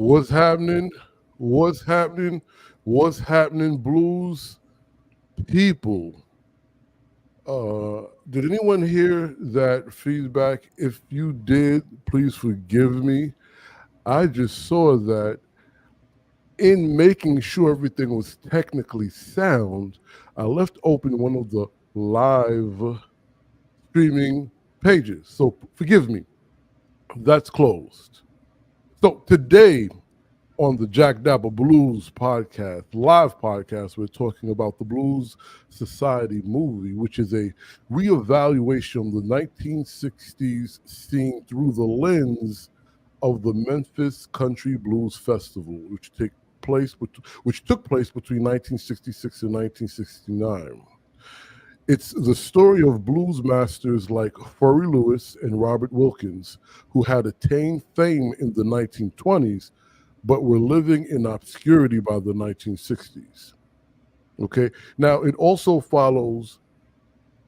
What's happening? What's happening? What's happening, blues people? Did anyone hear that feedback? If you did, please forgive me. I just saw that in making sure everything was technically sound, I left open one of the live streaming pages. So forgive me. That's closed. So today, on the Jack Dapper Blues podcast, live podcast, we're talking about the Blues Society movie, which is a reevaluation of the 1960s scene through the lens of the Memphis Country Blues Festival, which took place between 1966 and 1969. It's the story of blues masters like Furry Lewis and Robert Wilkins, who had attained fame in the 1920s but were living in obscurity by the 1960s. Okay, now it also follows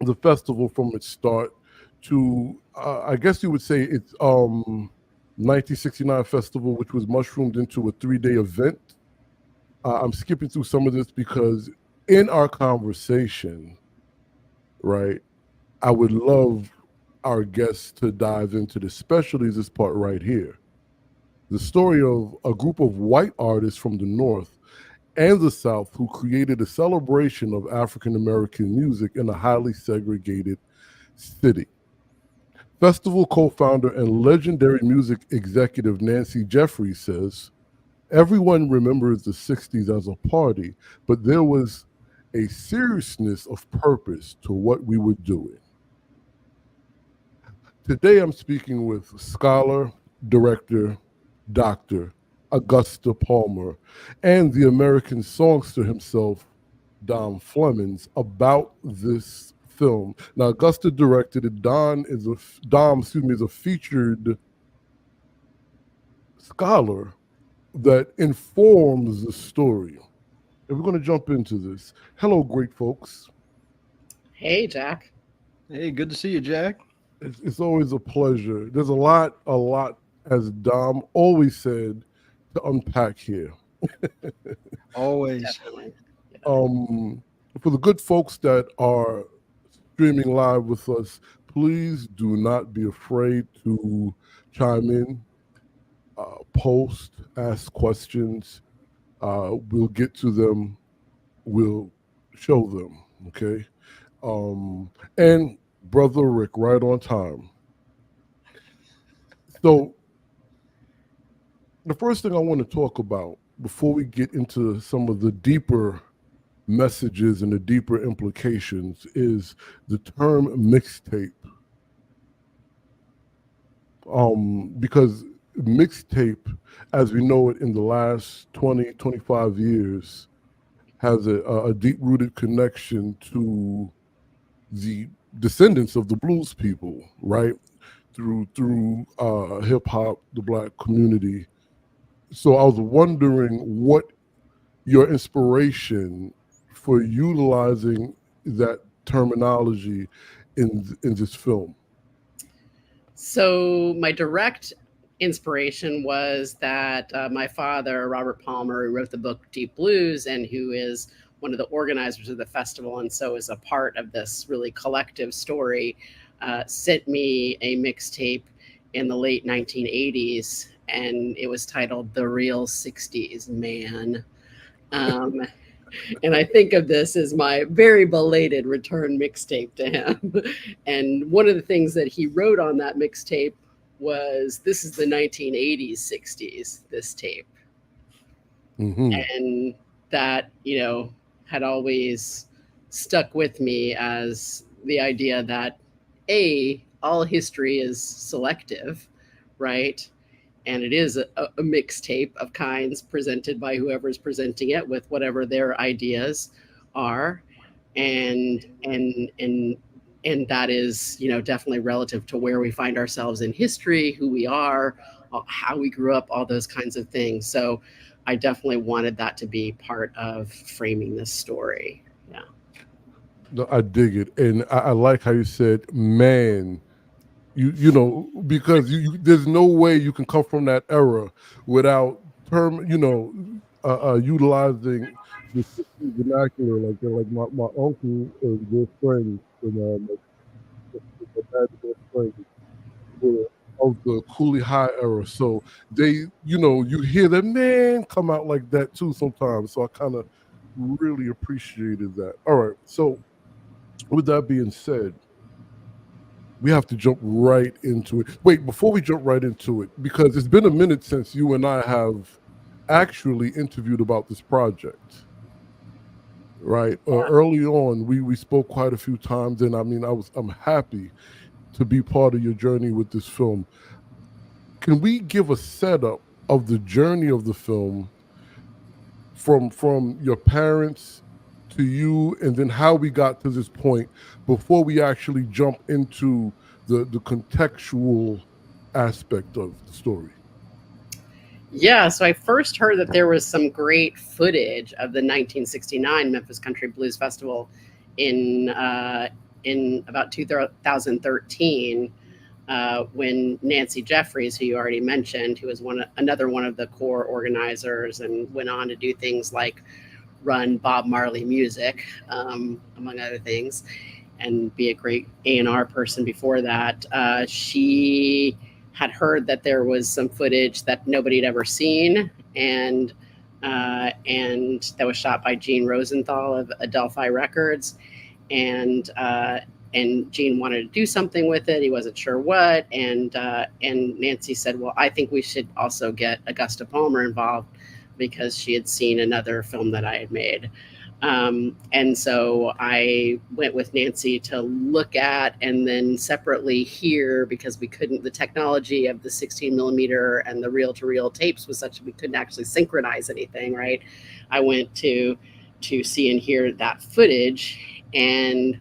the festival from its start to, I guess you would say it's 1969 festival, which was mushroomed into a 3-day event. I'm skipping through some of this because in our conversation, right, I would love our guests to dive into this, especially this part right here. The story of a group of white artists from the North and the South who created a celebration of African American music in a highly segregated city. Festival co-founder and legendary music executive Nancy Jeffries says, everyone remembers the 60s as a party, but there was a seriousness of purpose to what we were doing. Today I'm speaking with scholar, director, Dr. Augusta Palmer, and the American songster himself, Don Flemings, about this film. Now, Augusta directed it. Dom, is a featured scholar that informs the story. And we're going to jump into this. Hello, great folks. Hey, Jack. Hey, good to see you, Jack. It's always a pleasure. There's a lot, as Dom always said, to unpack here. Always. Definitely. For the good folks that are streaming live with us, please do not be afraid to chime in, post, ask questions. We'll get to them. We'll show them. Okay. And Brother Rick, right on time. So the first thing I want to talk about before we get into some of the deeper messages and the deeper implications is the term mixtape. Because mixtape, as we know it in the last 20, 25 years, has a deep-rooted connection to the descendants of the blues people, right? Through hip-hop, the Black community. So I was wondering what your inspiration for utilizing that terminology in this film. So my direct inspiration was that my father, Robert Palmer, who wrote the book Deep Blues and who is one of the organizers of the festival and so is a part of this really collective story, sent me a mixtape in the late 1980s, and it was titled The Real 60s Man. And I think of this as my very belated return mixtape to him. And one of the things that he wrote on that mixtape was, this is the 1980s, 60s, this tape. Mm-hmm. And that, had always stuck with me as the idea that all history is selective, right? And it is a mixtape of kinds presented by whoever's presenting it with whatever their ideas are, and that is definitely relative to where we find ourselves in history, who we are, how we grew up, all those kinds of things. So I definitely wanted that to be part of framing this story. Yeah. No, I dig it, and I like how you said, "Man." Because there's no way you can come from that era without term, utilizing the 60s vernacular, like my uncle and their friends, my dad's best friends were of the Cooley High era. So they, you hear that man come out like that too sometimes. So I kind of really appreciated that. All right. So with that being said, we have to jump right into it. Wait, before we jump right into it, because it's been a minute since you and I have actually interviewed about this project. Right. Early on, we spoke quite a few times, and I mean, I'm happy to be part of your journey with this film. Can we give a setup of the journey of the film from your parents to you, and then how we got to this point before we actually jump into the contextual aspect of the story? Yeah, so I first heard that there was some great footage of the 1969 Memphis Country Blues Festival in about 2013, when Nancy Jeffries, who you already mentioned, who was another one of the core organizers and went on to do things like run Bob Marley Music, among other things, and be a great A&R person before that. She had heard that there was some footage that nobody had ever seen, and that was shot by Gene Rosenthal of Adelphi Records, and Gene wanted to do something with it. He wasn't sure what, and Nancy said, "Well, I think we should also get Augusta Palmer involved," because she had seen another film that I had made. And so I went with Nancy to look at and then separately hear, because we couldn't, the technology of the 16 millimeter and the reel to reel tapes was such that we couldn't actually synchronize anything, right? I went to see and hear that footage and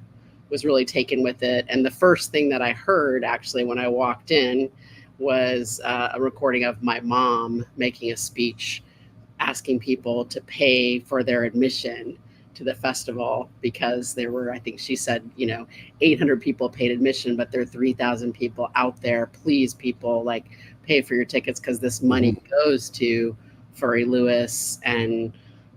was really taken with it. And the first thing that I heard actually when I walked in was a recording of my mom making a speech asking people to pay for their admission to the festival, because there were, I think she said, 800 people paid admission, but there are 3,000 people out there. Please, people, like, pay for your tickets, because this money goes to Furry Lewis and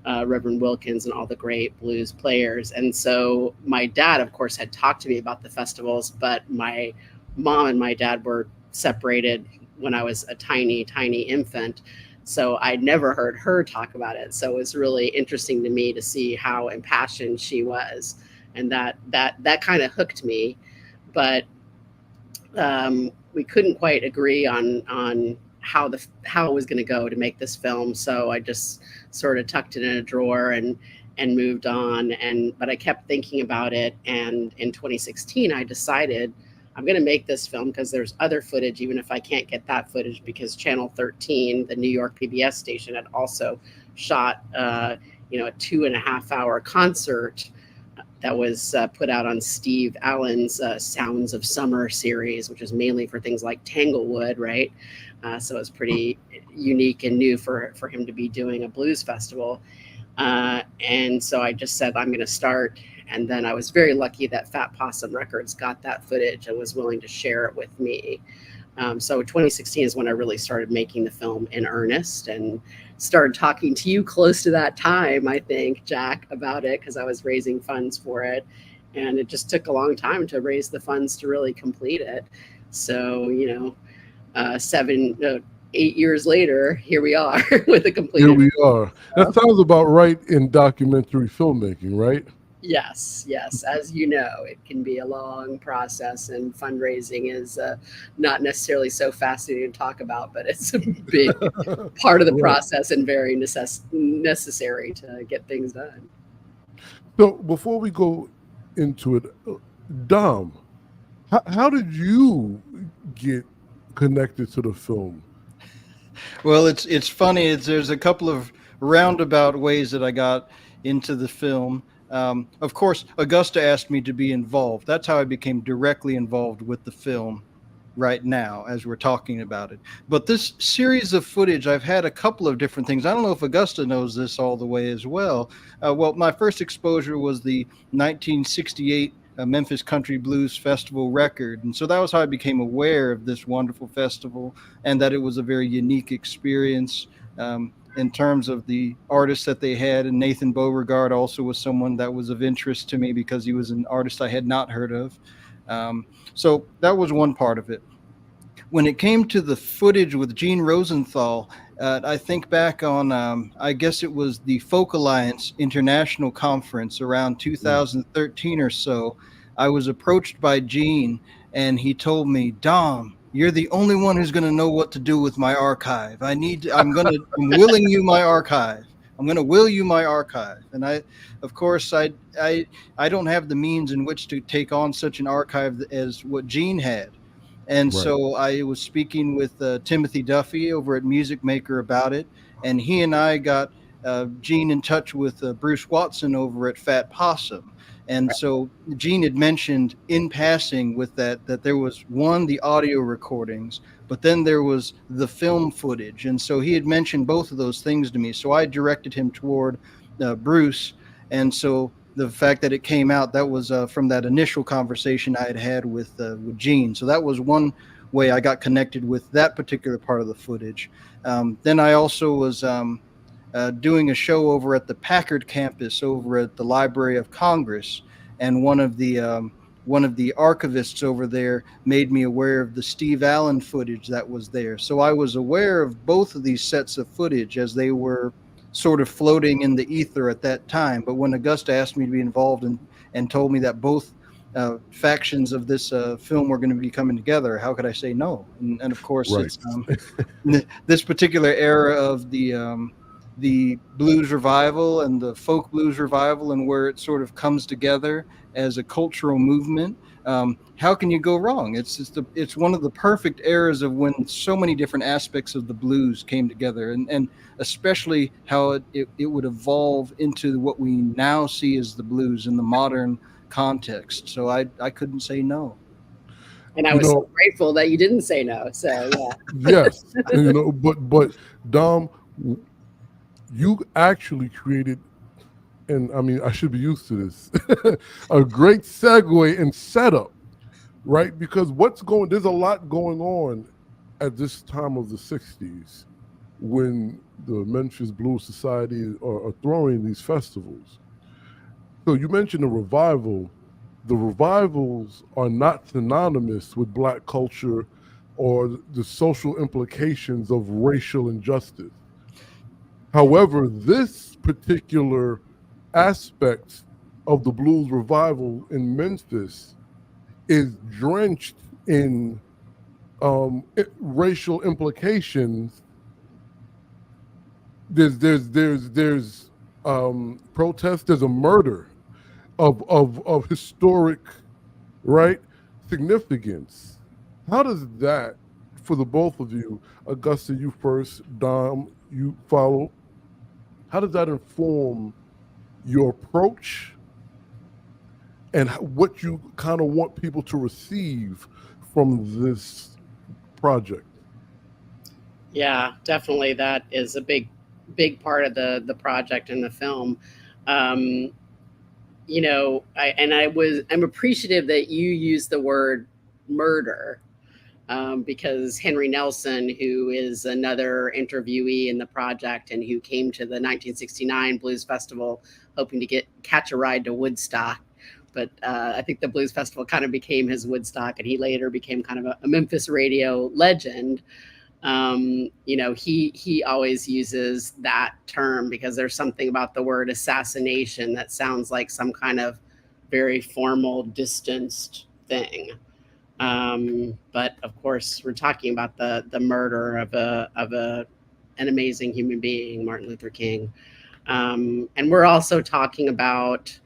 Reverend Wilkins and all the great blues players. And so my dad, of course, had talked to me about the festivals, but my mom and my dad were separated when I was a tiny, tiny infant. So I'd never heard her talk about it. So it was really interesting to me to see how impassioned she was, and that kind of hooked me. But we couldn't quite agree on how it was going to go to make this film. So I just sort of tucked it in a drawer and moved on. But I kept thinking about it, and in 2016 I decided I'm going to make this film because there's other footage, even if I can't get that footage, because Channel 13, the New York PBS station, had also shot, a 2.5-hour concert that was put out on Steve Allen's Sounds of Summer series, which is mainly for things like Tanglewood, right? So it's pretty unique and new for him to be doing a blues festival. And so I just said, I'm going to start. And then I was very lucky that Fat Possum Records got that footage and was willing to share it with me. So 2016 is when I really started making the film in earnest, and started talking to you close to that time, I think, Jack, about it, because I was raising funds for it. And it just took a long time to raise the funds to really complete it. So, 8 years later, here we are with a completed. Here we are. That sounds about right in documentary filmmaking, right? Yes. As you know, it can be a long process, and fundraising is not necessarily so fascinating to talk about, but it's a big part of the process and very necessary to get things done. So before we go into it, Dom, how did you get connected to the film? Well, it's funny. There's a couple of roundabout ways that I got into the film. Of course, Augusta asked me to be involved. That's how I became directly involved with the film right now as we're talking about it. But this series of footage, I've had a couple of different things. I don't know if Augusta knows this all the way as well. Well, my first exposure was the 1968 Memphis Country Blues Festival record. And so that was how I became aware of this wonderful festival, and that it was a very unique experience. in terms of the artists that they had. And Nathan Beauregard also was someone that was of interest to me because he was an artist I had not heard of. So that was one part of it. When it came to the footage with Gene Rosenthal, I think back on, I guess it was the Folk Alliance International Conference around 2013 or so. I was approached by Gene, and he told me, Dom, you're the only one who's going to know what to do with my archive. I'm willing you my archive. I'm going to will you my archive. And of course, I don't have the means in which to take on such an archive as what Gene had. And Right. so I was speaking with Timothy Duffy over at Music Maker about it, and he and I got Gene in touch with Bruce Watson over at Fat Possum. And so Gene had mentioned in passing with that there was one, the audio recordings, but then there was the film footage. And so he had mentioned both of those things to me. So I directed him toward Bruce. And so the fact that it came out, that was from that initial conversation I had had with Gene. So that was one way I got connected with that particular part of the footage. Then I also was doing a show over at the Packard campus over at the Library of Congress, and one of the archivists over there made me aware of the Steve Allen footage that was there. So I was aware of both of these sets of footage as they were sort of floating in the ether at that time. But when Augusta asked me to be involved and told me that both factions of this film were going to be coming together, how could I say no? And of course, Right. it's this particular era of the blues revival and the folk blues revival, and where it sort of comes together as a cultural movement. How can you go wrong? It's one of the perfect eras of when so many different aspects of the blues came together, and especially how it would evolve into what we now see as the blues in the modern context. So I couldn't say no. And I You was so know, grateful that you didn't say no. So yeah. yes, but Dom, you actually created, and I mean, I should be used to this, a great segue and setup, right? Because there's a lot going on at this time of the 60s when the Memphis Blues Society are throwing these festivals. So you mentioned a revival. The revivals are not synonymous with Black culture or the social implications of racial injustice. However, this particular aspect of the blues revival in Memphis is drenched in racial implications. There's protest. There's a murder of historic, right, significance. How does that, for the both of you, Augusta, you first, Dom, you follow, how does that inform your approach and what you kind of want people to receive from this project? Yeah, definitely. That is a big part of the project and the film. Um, I'm appreciative that you used the word murder, because Henry Nelson, who is another interviewee in the project and who came to the 1969 Blues Festival hoping to catch a ride to Woodstock, but I think the Blues Festival kind of became his Woodstock, and he later became kind of a Memphis radio legend. He always uses that term because there's something about the word assassination that sounds like some kind of very formal, distanced thing. But of course, we're talking about the murder of an amazing human being, Martin Luther King, and we're also talking about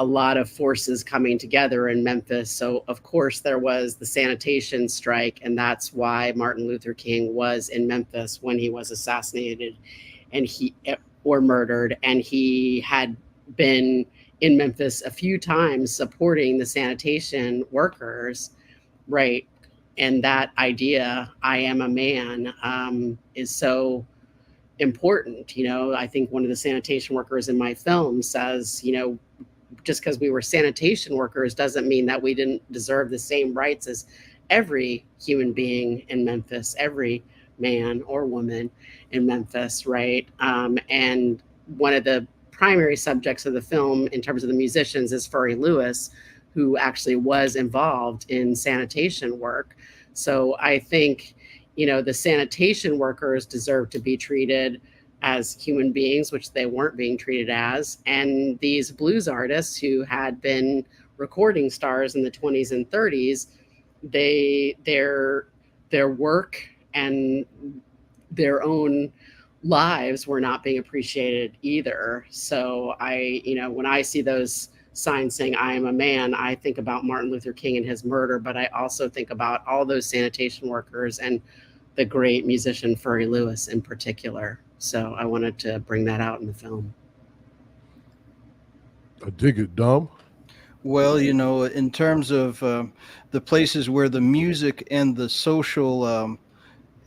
a lot of forces coming together in Memphis. So of course there was the Sanitation Strike, and that's why Martin Luther King was in Memphis when he was assassinated or murdered, and he had been in Memphis a few times supporting the sanitation workers, right? And that idea, I am a man, is so important. I think one of the sanitation workers in my film says, just because we were sanitation workers doesn't mean that we didn't deserve the same rights as every human being in Memphis, every man or woman in Memphis, right? And one of the primary subjects of the film, in terms of the musicians, is Furry Lewis, who actually was involved in sanitation work. So I think, the sanitation workers deserve to be treated as human beings, which they weren't being treated as. And these blues artists who had been recording stars in the 20s and 30s, their work and their own lives were not being appreciated either. So when I see those signs saying I am a man, I think about Martin Luther King and his murder, but I also think about all those sanitation workers and the great musician Furry Lewis in particular. So I wanted to bring that out in the film. I dig it, Dom. Well, in terms of the places where the music and the social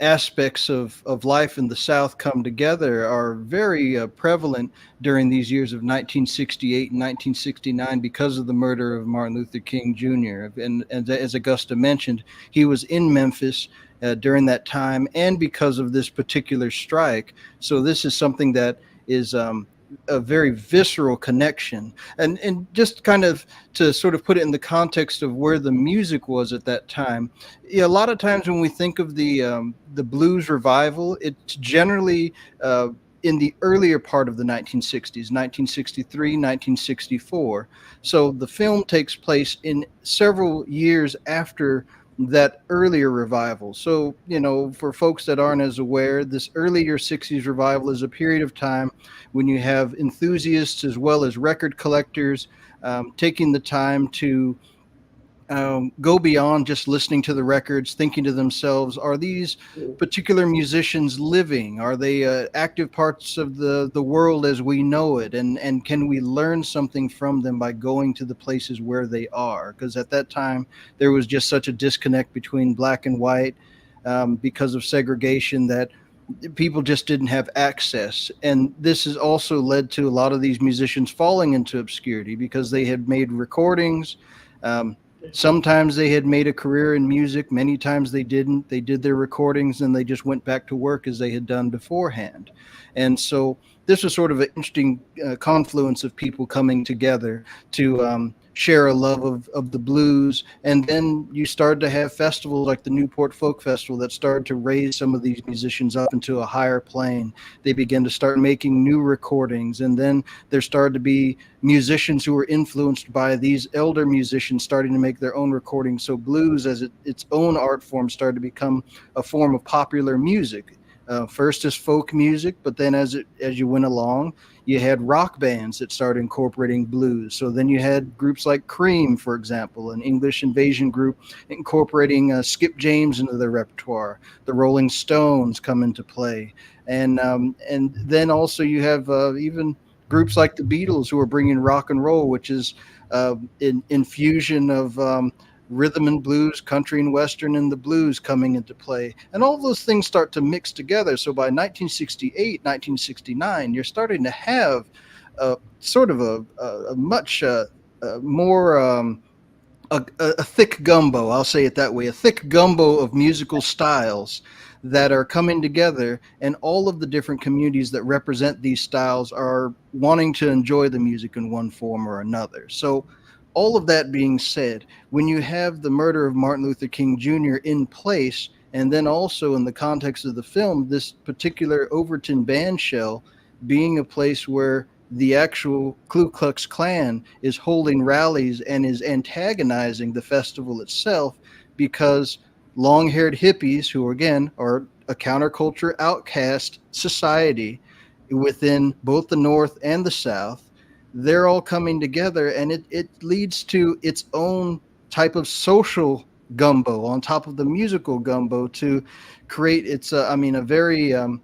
aspects of life in the South come together are very prevalent during these years of 1968 and 1969 because of the murder of Martin Luther King Jr. And as Augusta mentioned, he was in Memphis during that time and because of this particular strike. So this is something that is a very visceral connection. And just kind of to sort of put it in the context of where the music was at that time, a lot of times when we think of the blues revival, it's generally in the earlier part of the 1960s, 1963, 1964. So the film takes place in several years after that earlier revival. So, for folks that aren't as aware, this earlier 60s revival is a period of time when you have enthusiasts as well as record collectors taking the time to go beyond just listening to the records, thinking to themselves, are these particular musicians living? Are they active parts of the world as we know it? And can we learn something from them by going to the places where they are? Because at that time, there was just such a disconnect between black and white because of segregation that people just didn't have access. And this has also led to a lot of these musicians falling into obscurity because they had made recordings. Sometimes they had made a career in music. Many times they didn't. They did their recordings and they just went back to work as they had done beforehand. And so this was sort of an interesting confluence of people coming together to share a love of the blues. And then you started to have festivals like the Newport Folk Festival that started to raise some of these musicians up into a higher plane. They began to start making new recordings. And then there started to be musicians who were influenced by these elder musicians starting to make their own recordings. So blues as its own art form started to become a form of popular music. First as folk music, but then as you went along, you had rock bands that started incorporating blues. So then you had groups like Cream, for example, an English invasion group incorporating Skip James into their repertoire. The Rolling Stones come into play, and then also you have even groups like the Beatles who are bringing rock and roll, which is an infusion of rhythm and blues, country and western, and the blues coming into play. And all those things start to mix together. So by 1968, 1969, you're starting to have sort of a much more a thick gumbo, I'll say it that way, a thick gumbo of musical styles that are coming together, and all of the different communities that represent these styles are wanting to enjoy the music in one form or another. So all of that being said, when you have the murder of Martin Luther King Jr. in place, and then also in the context of the film, this particular Overton band shell being a place where the actual Ku Klux Klan is holding rallies and is antagonizing the festival itself because long-haired hippies, who again are a counterculture outcast society within both the North and the South, they're all coming together, and it leads to its own type of social gumbo on top of the musical gumbo to create its a very a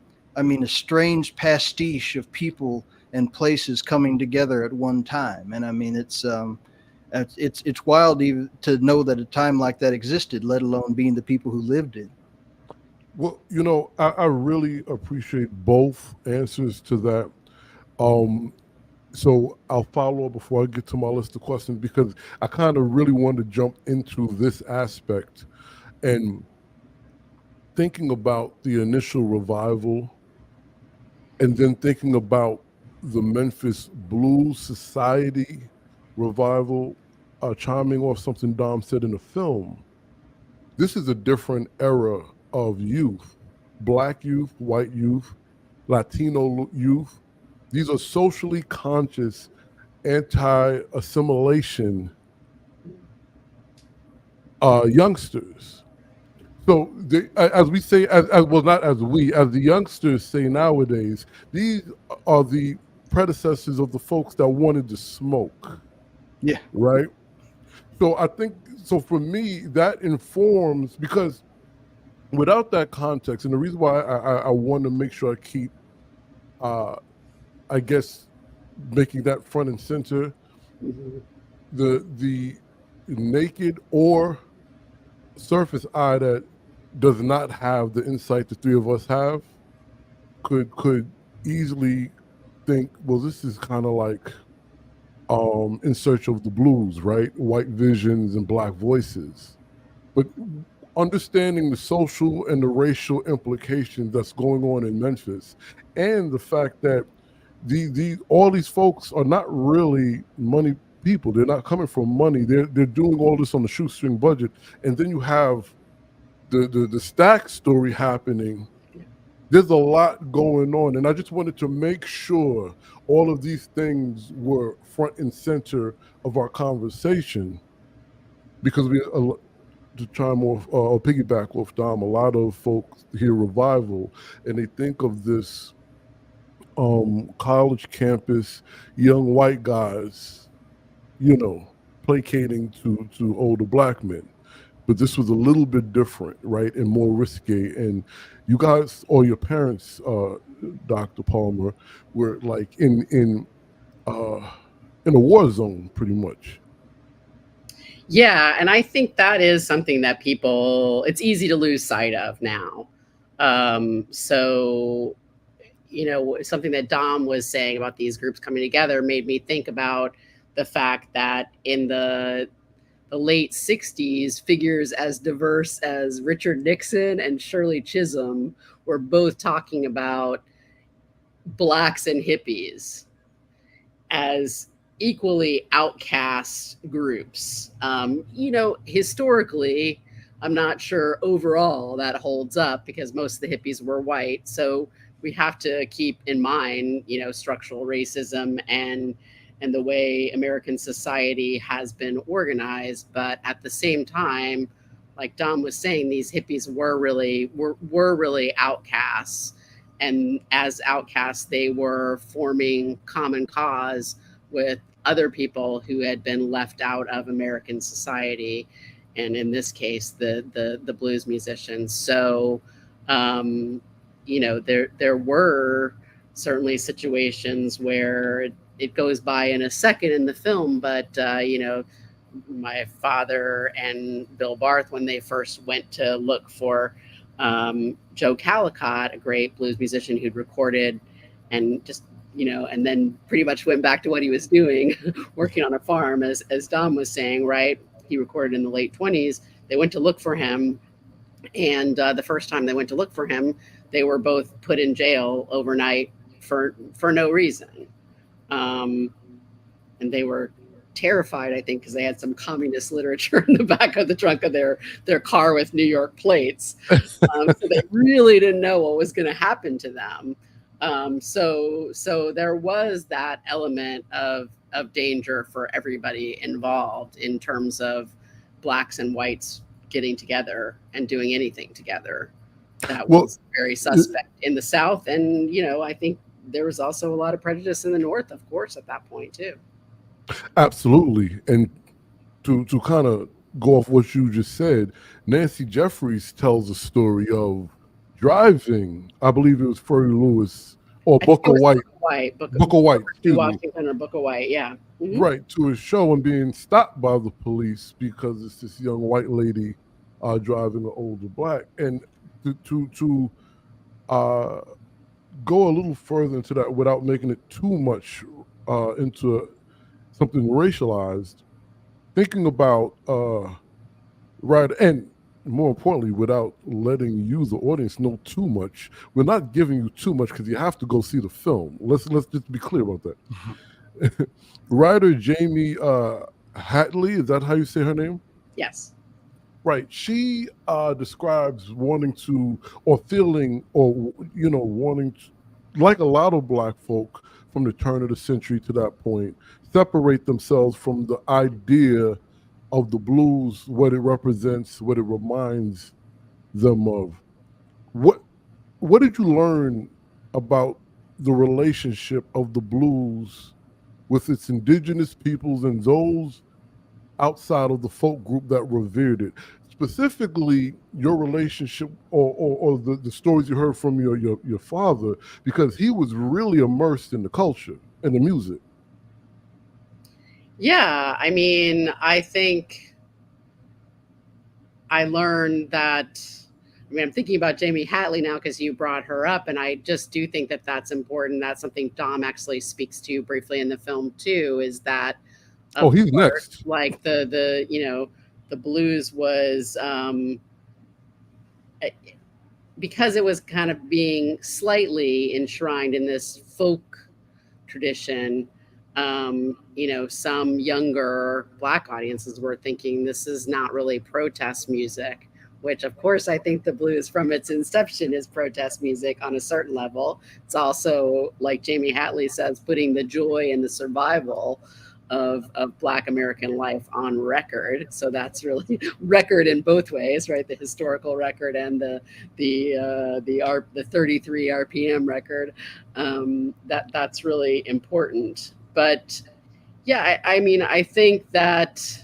strange pastiche of people and places coming together at one time. And I mean it's wild even to know that a time like that existed, let alone being the people who lived it. Well, I really appreciate both answers to that. Um, so I'll follow up before I get to my list of questions because I kind of really want to jump into this aspect. And thinking about the initial revival and then thinking about the Memphis Blues Society revival, chiming off something Dom said in the film, this is a different era of youth. Black youth, white youth, Latino youth. These are socially conscious, anti-assimilation youngsters. So, as we say, well, not as we, as the youngsters say nowadays, these are the predecessors of the folks that wanted to smoke. Yeah. Right. So I think, so for me, that informs, because without that context, and the reason why I want to make sure I keep, I guess, making that front and center, the naked or surface eye that does not have the insight the three of us have could easily think, well, this is kind of like In Search of the Blues, right? White visions and black voices. But understanding the social and the racial implications that's going on in Memphis, and the fact that all these folks are not really money people. They're not coming from money. They're doing all this on the shoestring budget. And then you have the Stack story happening. There's a lot going on, and I just wanted to make sure all of these things were front and center of our conversation, because to chime off or piggyback off Dom, a lot of folks hear revival and they think of this college campus, young white guys, placating to older black men. But this was a little bit different, right, and more risque. And you guys, or your parents, Dr. Palmer, were like in a war zone, pretty much. Yeah, and I think that is something that it's easy to lose sight of now. So, something that Dom was saying about these groups coming together made me think about the fact that in the late 60s, figures as diverse as Richard Nixon and Shirley Chisholm were both talking about blacks and hippies as equally outcast groups. Historically, I'm not sure overall that holds up, because most of the hippies were white. So we have to keep in mind, structural racism and the way American society has been organized. But at the same time, like Dom was saying, these hippies were really outcasts. And as outcasts, they were forming common cause with other people who had been left out of American society. And in this case, the blues musicians. So, there were certainly situations where it goes by in a second in the film, but my father and Bill Barth, when they first went to look for Joe Calicott, a great blues musician who'd recorded and just and then pretty much went back to what he was doing, working on a farm, as Dom was saying, right? He recorded in the late 20s. They went to look for him, and the first time they went to look for him, they were both put in jail overnight for no reason. And they were terrified, I think, because they had some communist literature in the back of the trunk of their car with New York plates. So they really didn't know what was going to happen to them. So there was that element of danger for everybody involved in terms of blacks and whites getting together and doing anything together. That was very suspect in the South. And, I think there was also a lot of prejudice in the North, of course, at that point, too. Absolutely. And to kind of go off what you just said, Nancy Jeffries tells a story of driving, I believe it was Furry Lewis or Booker White. Booker White. Washington or Booker White, yeah. Mm-hmm. Right, to his show and being stopped by the police because it's this young white lady driving an older black. And to go a little further into that without making it too much into something racialized, thinking about right, and more importantly, without letting you, the audience, know too much. We're not giving you too much because you have to go see the film. Let's just be clear about that. Writer Jamie Hatley, is that how you say her name? Yes. Right. She describes wanting to, or feeling, or wanting to, like a lot of Black folk from the turn of the century to that point, separate themselves from the idea of the blues, what it represents, what it reminds them of. What what did you learn about the relationship of the blues with its indigenous peoples and those outside of the folk group that revered it? Specifically, your relationship, or the stories you heard from your father, because he was really immersed in the culture and the music. Yeah, I mean, I think I learned that. I mean, I'm thinking about Jamie Hatley now because you brought her up, and I just do think that that's important. That's something Dom actually speaks to briefly in the film too. Is that, Oh, of he's course, next. like the blues was because it was kind of being slightly enshrined in this folk tradition. Some younger Black audiences were thinking this is not really protest music, which, of course, I think the blues from its inception is protest music on a certain level. It's also, like Jamie Hatley says, putting the joy and the survival of Black American life on record. So that's really record in both ways, right? The historical record and the 33 RPM record. That's really important. But yeah, I mean, I think that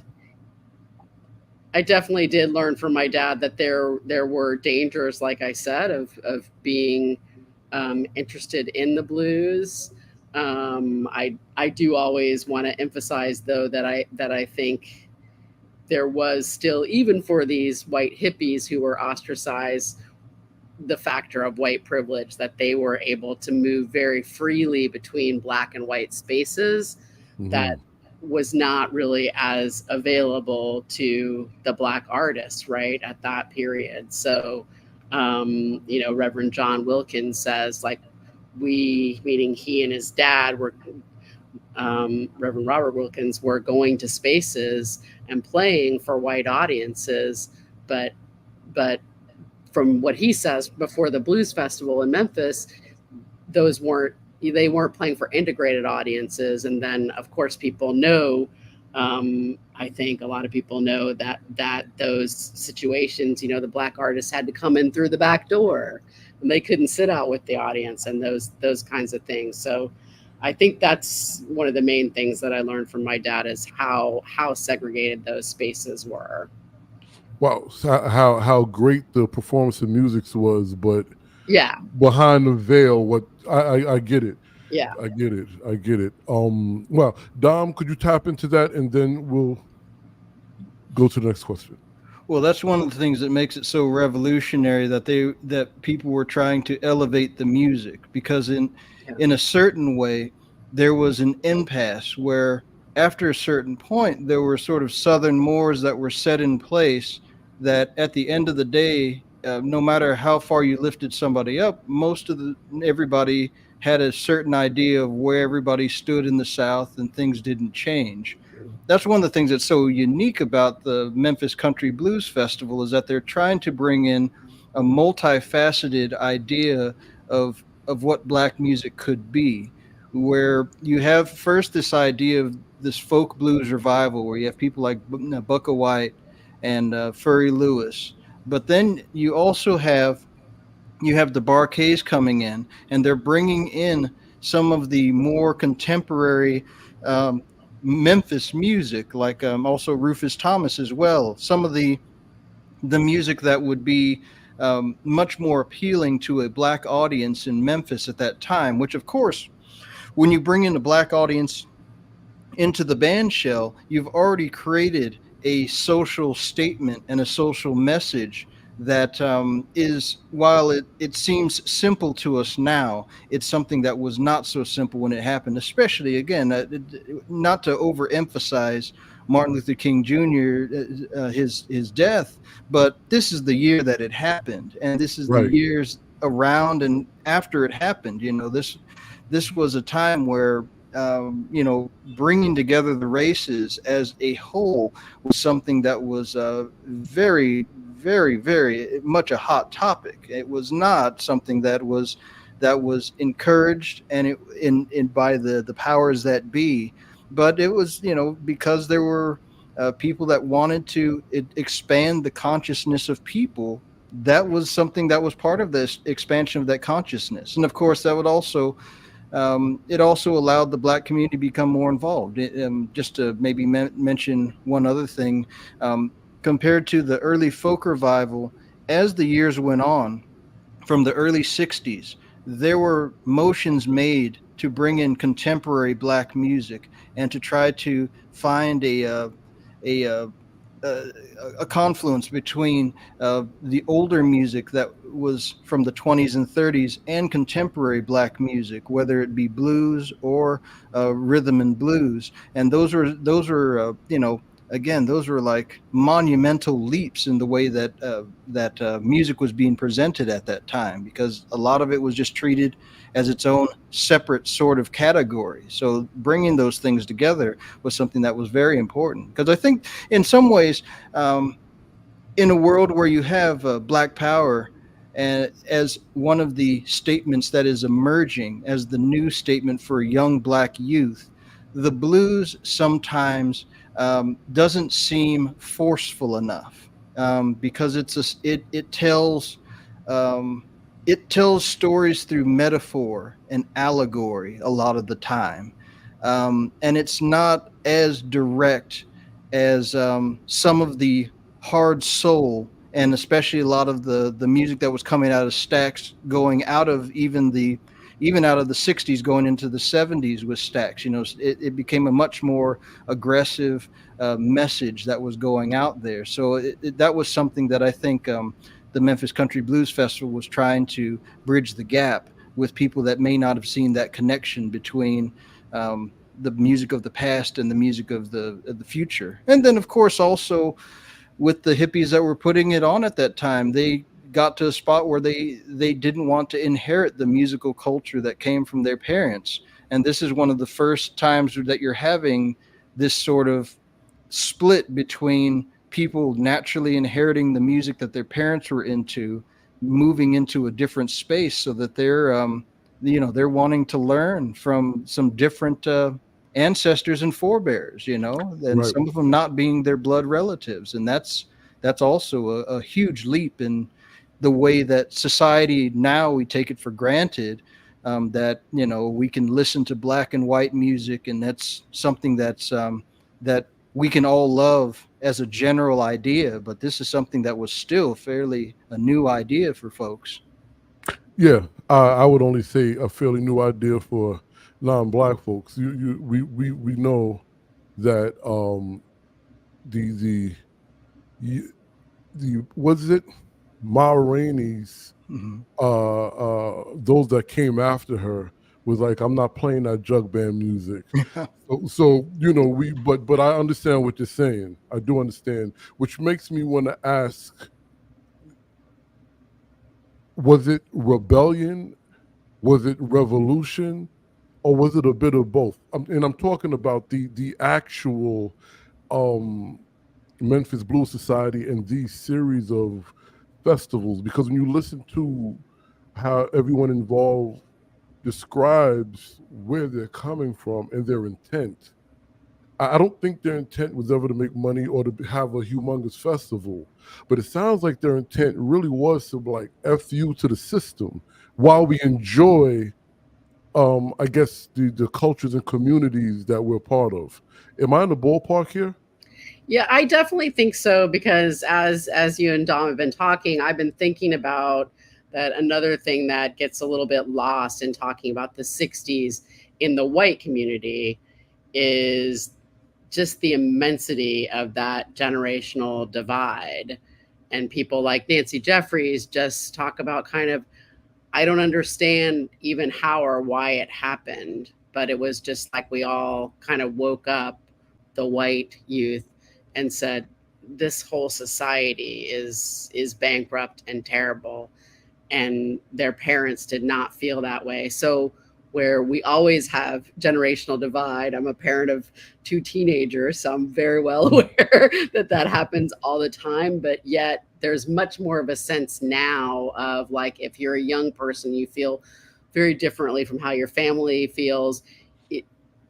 I definitely did learn from my dad that there were dangers, like I said, of being interested in the blues. I do always want to emphasize, though, that I think there was still, even for these white hippies who were ostracized, the factor of white privilege, that they were able to move very freely between Black and white spaces. That was not really as available to the Black artists, right, at that period. So, Reverend John Wilkins says, like, we, meaning he and his dad, were Reverend Robert Wilkins, were going to spaces and playing for white audiences, but from what he says, before the blues festival in Memphis, they weren't playing for integrated audiences. And then, of course, people know, I think a lot of people know that those situations, the Black artists had to come in through the back door, and they couldn't sit out with the audience, and those kinds of things. So I think that's one of the main things that I learned from my dad, is how segregated those spaces were. Wow, so how great the performance of music was, but Yeah, behind the veil, what I get it. yeah. I get it. I get it. Well, Dom, could you tap into that, and then we'll go to the next question. Well, that's one of the things that makes it so revolutionary, that people were trying to elevate the music, because in a certain way there was an impasse where, after a certain point, there were sort of Southern mores that were set in place, that at the end of the day, no matter how far you lifted somebody up, everybody had a certain idea of where everybody stood in the South, and things didn't change. That's one of the things that's so unique about the Memphis Country Blues Festival, is that they're trying to bring in a multifaceted idea of what Black music could be, where you have first this idea of this folk blues revival, where you have people like Bukka White and Furry Lewis, but then you also have the Barkays coming in, and they're bringing in some of the more contemporary Memphis music, like also Rufus Thomas as well. Some of the music that would be much more appealing to a Black audience in Memphis at that time, which, of course, when you bring in a Black audience into the band shell, you've already created a social statement and a social message that is, while it seems simple to us now, it's something that was not so simple when it happened, especially, again, not to overemphasize Martin Luther King Jr. His death, but this is the year that it happened, and this is the Right. years around and after it happened. This was a time where bringing together the races as a whole was something that was very, very, very much a hot topic. It was not something that was encouraged and in by the powers that be, but it was because there were people that wanted to expand the consciousness of people. That was something that was part of this expansion of that consciousness, and of course that would also it also allowed the Black community to become more involved. Just to maybe mention one other thing, compared to the early folk revival, as the years went on, from the early 60s, there were motions made to bring in contemporary Black music and to try to find a, uh, a, a confluence between the older music that was from the 20s and 30s and contemporary Black music, whether it be blues or rhythm and blues. And those were again, those were like monumental leaps in the way that music was being presented at that time, because a lot of it was just treated as its own separate sort of category. So bringing those things together was something that was very important, because I think in some ways, in a world where you have Black Power and as one of the statements that is emerging as the new statement for young Black youth, the blues sometimes doesn't seem forceful enough, because um, it tells stories through metaphor and allegory a lot of the time, and it's not as direct as some of the hard soul, and especially a lot of the music that was coming out of Stax, going out of even out of the 60s going into the 70s with Stax. It became a much more aggressive message that was going out there. So that was something that I think the Memphis Country Blues Festival was trying to bridge the gap with people that may not have seen that connection between the music of the past and the music of the future. And then, of course, also with the hippies that were putting it on at that time, they got to a spot where they didn't want to inherit the musical culture that came from their parents. And this is one of the first times that you're having this sort of split between people naturally inheriting the music that their parents were into, moving into a different space, so that they're wanting to learn from some different ancestors and forebears, and Right. some of them not being their blood relatives. And that's also a huge leap in the way that society now, we take it for granted, that we can listen to black and white music, and that's something that we can all love as a general idea. But this is something that was still fairly a new idea for folks. Yeah, I would only say a fairly new idea for non-black folks. We know that the you- the what is it, Ma Rainey's, Hmm. those that came after her was like, I'm not playing that jug band music. So but I understand what you're saying. I do understand, which makes me want to ask: was it rebellion? Was it revolution? Or was it a bit of both? And I'm talking about the actual um, Memphis Blues Society and these series of festivals, because when you listen to how everyone involved describes where they're coming from and their intent, I don't think their intent was ever to make money or to have a humongous festival, but it sounds like their intent really was to like F you to the system while we enjoy I guess the cultures and communities that we're part of. Am I in the ballpark here? Yeah, I definitely think so, because as you and Dom have been talking, I've been thinking about that. Another thing that gets a little bit lost in talking about the 60s in the white community is just the immensity of that generational divide. And people like Nancy Jeffries just talk about kind of, I don't understand even how or why it happened, but it was just like we all kind of woke up the white youth and said, this whole society is bankrupt and terrible, and their parents did not feel that way. So where we always have generational divide, I'm a parent of two teenagers, so I'm very well aware that that happens all the time, but yet there's much more of a sense now of like, if you're a young person, you feel very differently from how your family feels. It,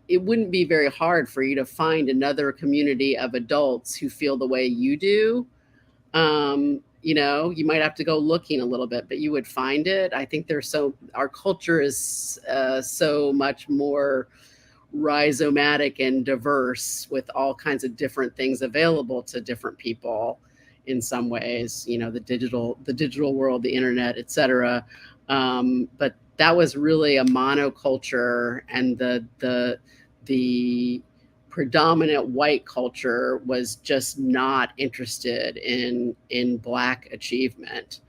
it wouldn't be very hard for you to find another community of adults who feel the way you do. You might have to go looking a little bit, but you would find it. I think our culture is so much more rhizomatic and diverse, with all kinds of different things available to different people in some ways, the digital world, the internet, etc. But that was really a monoculture, and the predominant white culture was just not interested in Black achievement,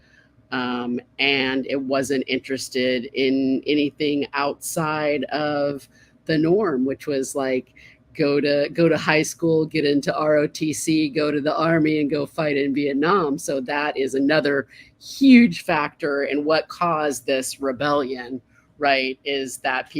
and it wasn't interested in anything outside of the norm, which was like go to high school, get into ROTC, go to the army, and go fight in Vietnam. So that is another huge factor in what caused this rebellion, right? Is that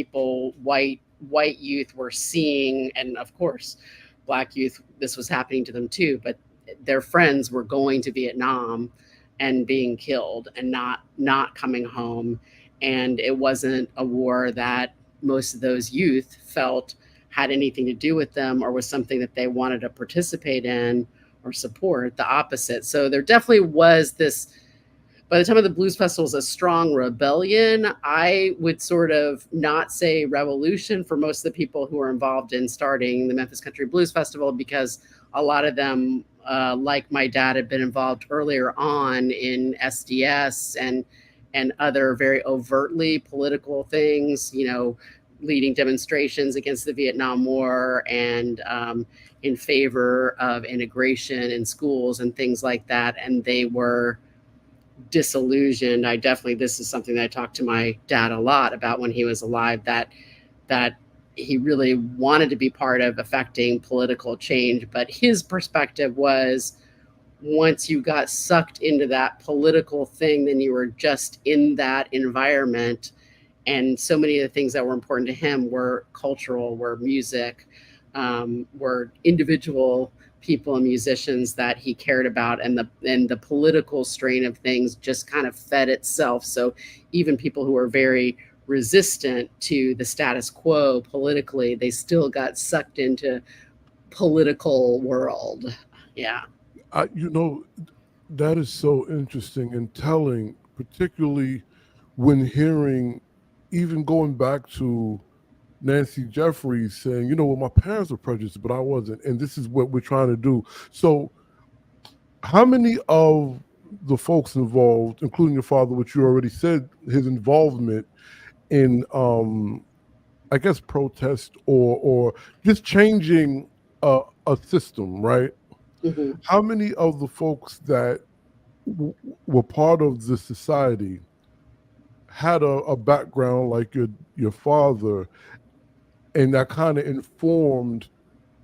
white youth were seeing, and of course Black youth, this was happening to them too, but their friends were going to Vietnam and being killed and not coming home. And it wasn't a war that most of those youth felt had anything to do with them or was something that they wanted to participate in or support. The opposite. So there definitely was this, by the time of the Blues Festival, is a strong rebellion. I would sort of not say revolution for most of the people who were involved in starting the Memphis Country Blues Festival, because a lot of them, like my dad, had been involved earlier on in SDS and other very overtly political things, leading demonstrations against the Vietnam War and in favor of integration in schools and things like that. And they were disillusioned. This is something that I talked to my dad a lot about when he was alive, that he really wanted to be part of affecting political change. But his perspective was, once you got sucked into that political thing, then you were just in that environment. And so many of the things that were important to him were cultural, were music, were individual people and musicians that he cared about, and the political strain of things just kind of fed itself. So even people who were very resistant to the status quo politically, they still got sucked into political world. Yeah. That is so interesting and telling, particularly when hearing, even going back to Nancy Jeffries saying, well, my parents were prejudiced, but I wasn't, and this is what we're trying to do. So how many of the folks involved, including your father, which you already said, his involvement in, I guess, protest or just changing a system, right? Mm-hmm. How many of the folks that were part of the society had a background like your father, and that kind of informed,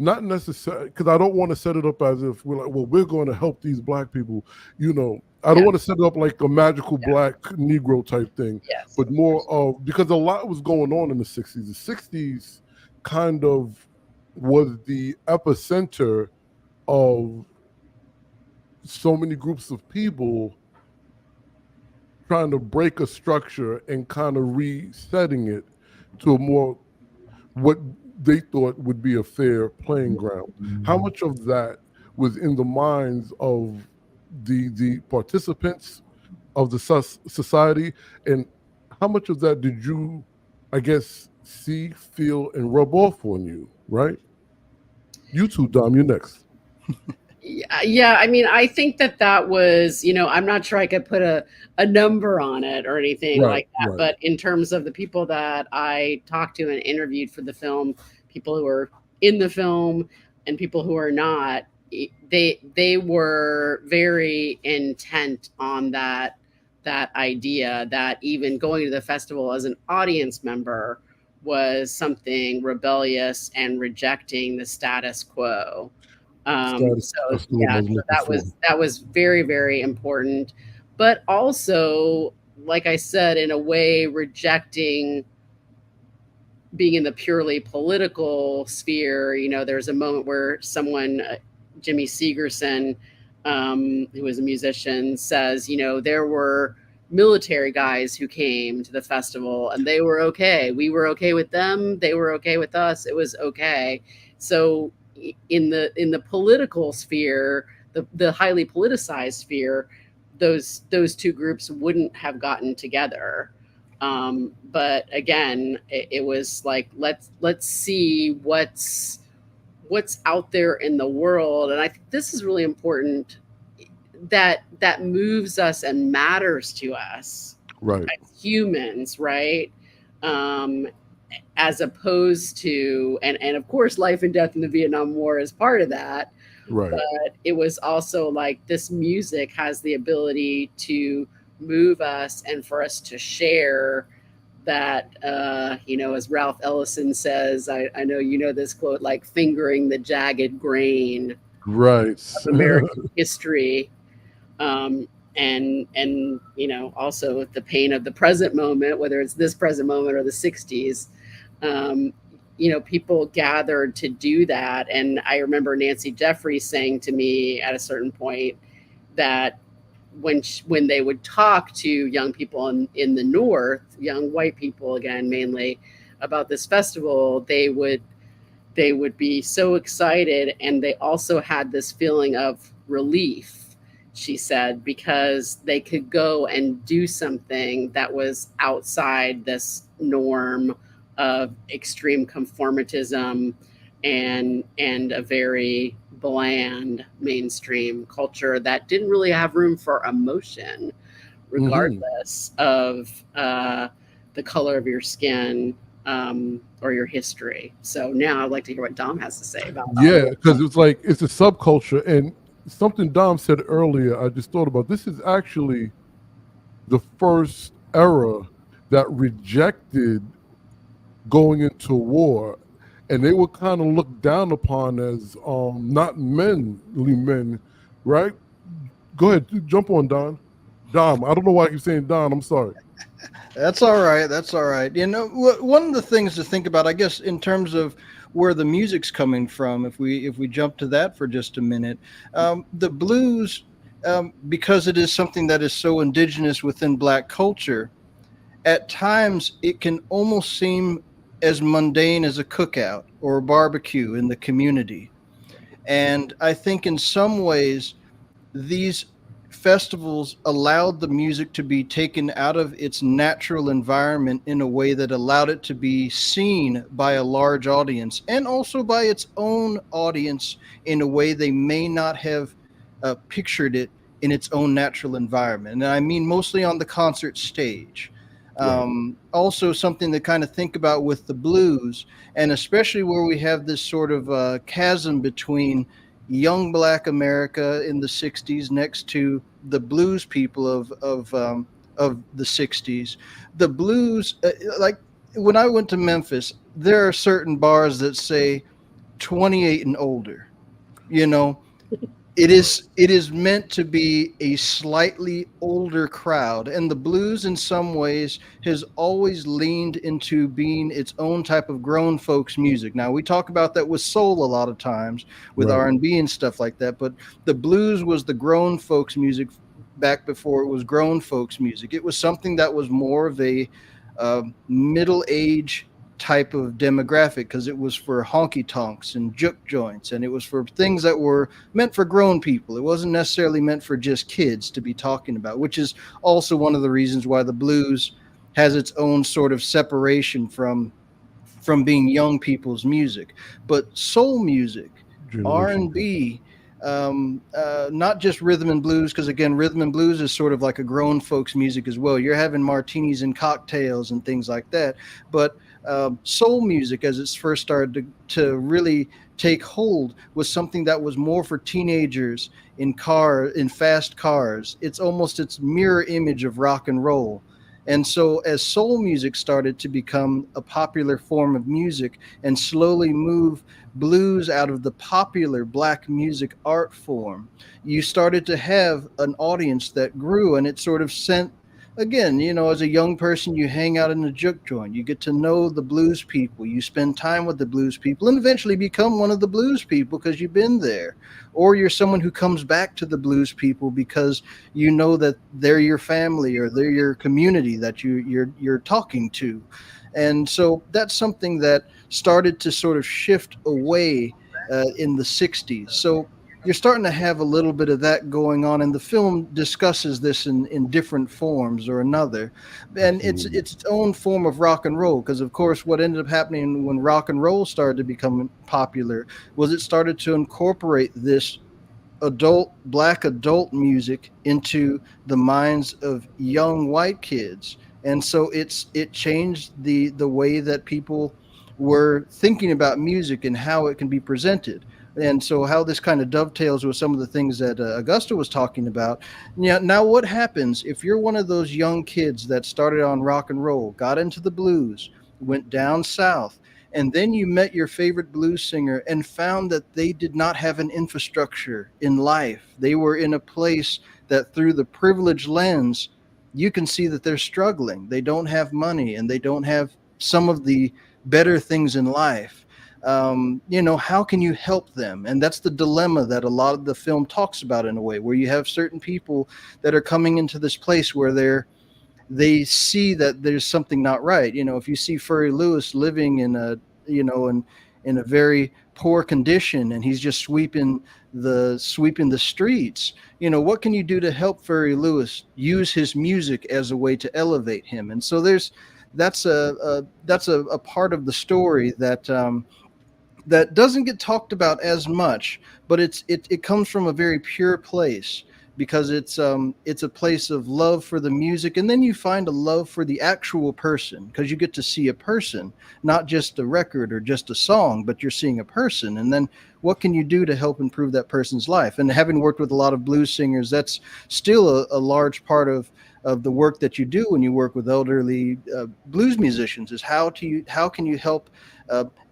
not necessarily, because I don't want to set it up as if we're like, well, we're going to help these Black people. I don't want to set it up like a magical Black Negro type thing, Yes, but more of, because a lot was going on in the 60s. The 60s kind of was the epicenter of so many groups of people trying to break a structure and kind of resetting it to a more, what they thought would be a fair playing ground. How much of that was in the minds of the participants of the society, and how much of that did you, I guess, see, feel, and rub off on you, right? You too, Dom, you're next. Yeah, I mean, I think that was, I'm not sure I could put a number on it or anything like that. Right. But in terms of the people that I talked to and interviewed for the film, people who were in the film and people who are not, they were very intent on that idea, that even going to the festival as an audience member was something rebellious and rejecting the status quo. Status. So That's the one I yeah, was so looking for. that was very, very important, but also, like I said, in a way, rejecting being in the purely political sphere. There's a moment where someone, Jimmy Segerson, who was a musician, says, there were military guys who came to the festival and they were okay. We were okay with them. They were okay with us. It was okay. So in the political sphere, the highly politicized sphere, those two groups wouldn't have gotten together. But again, it was like, let's see what's out there in the world. And I think this is really important, that moves us and matters to us Right. as humans, right? um, as opposed to, and of course, life and death in the Vietnam War is part of that, Right. but it was also like, this music has the ability to move us and for us to share that, as Ralph Ellison says, I know you know this quote, like fingering the jagged grain Right. of American history. And also the pain of the present moment, whether it's this present moment or the 60s. um, People gathered to do that. And I remember Nancy Jeffries saying to me at a certain point that when they would talk to young people in the North, young white people, again, mainly, about this festival, they would be so excited, and they also had this feeling of relief, she said, because they could go and do something that was outside this norm of extreme conformatism and a very bland mainstream culture that didn't really have room for emotion, Hmm. regardless of the color of your skin, or your history. So now I'd like to hear what Dom has to say about all Yeah, of because it's like it's a subculture, and something Dom said earlier, I just thought about. This is actually the first era that rejected going into war, and they were kind of looked down upon as not manly men, right? Go ahead, jump on Don. Dom. I don't know why I keep saying Don. I'm sorry. That's all right. That's all right. One of the things to think about, I guess, in terms of where the music's coming from, if we jump to that for just a minute, the blues, because it is something that is so indigenous within Black culture, at times it can almost seem as mundane as a cookout or a barbecue in the community. And I think in some ways these festivals allowed the music to be taken out of its natural environment in a way that allowed it to be seen by a large audience and also by its own audience in a way they may not have pictured it in its own natural environment. And I mean mostly on the concert stage. Right. Also, something to kind of think about with the blues, and especially where we have this sort of chasm between young Black America in the '60s next to the blues people of the '60s. The blues, like when I went to Memphis, there are certain bars that say 28 and older. You know, it is meant to be a slightly older crowd, and the blues in some ways has always leaned into being its own type of grown folks music. Now we talk about that with soul a lot of times, with Right. R&B and stuff like that, but the blues was the grown folks music back before it was grown folks music. It was something that was more of a middle age type of demographic, because it was for honky tonks and juke joints, and it was for things that were meant for grown people. It wasn't necessarily meant for just kids to be talking about, which is also one of the reasons why the blues has its own sort of separation from being young people's music. But soul music, Generation Gap. R&B, not just rhythm and blues, because again, rhythm and blues is sort of like a grown folks music as well. You're having martinis and cocktails and things like that. But soul music, as it's first started to really take hold, was something that was more for teenagers in fast cars. It's almost its mirror image of rock and roll. And so as soul music started to become a popular form of music and slowly move blues out of the popular black music art form, you started to have an audience that grew, and it sort of sent, again, as a young person, you hang out in the juke joint, you get to know the blues people, you spend time with the blues people, and eventually become one of the blues people because you've been there. Or you're someone who comes back to the blues people because you know that they're your family or they're your community that you're talking to. And so that's something that started to sort of shift away in the 60s. So you're starting to have a little bit of that going on, and the film discusses this in different forms or another. And Absolutely. it's its own form of rock and roll, because of course what ended up happening when rock and roll started to become popular was it started to incorporate this black adult music into the minds of young white kids. And so it changed the way that people were thinking about music and how it can be presented. And so how this kind of dovetails with some of the things that Augusta was talking about. Yeah, now what happens if you're one of those young kids that started on rock and roll, got into the blues, went down south, and then you met your favorite blues singer and found that they did not have an infrastructure in life. They were in a place that, through the privilege lens, you can see that they're struggling. They don't have money and they don't have some of the better things in life. How can you help them? And that's the dilemma that a lot of the film talks about, in a way, where you have certain people that are coming into this place where they see that there's something not right. If you see Furry Lewis living in a, in a very poor condition, and he's just sweeping the streets, what can you do to help Furry Lewis use his music as a way to elevate him? And so that's a part of the story that doesn't get talked about as much, but it comes from a very pure place, because it's a place of love for the music, and then you find a love for the actual person, because you get to see a person, not just a record or just a song, but you're seeing a person. And then what can you do to help improve that person's life? And having worked with a lot of blues singers, that's still a large part of the work that you do when you work with elderly blues musicians, is how can you help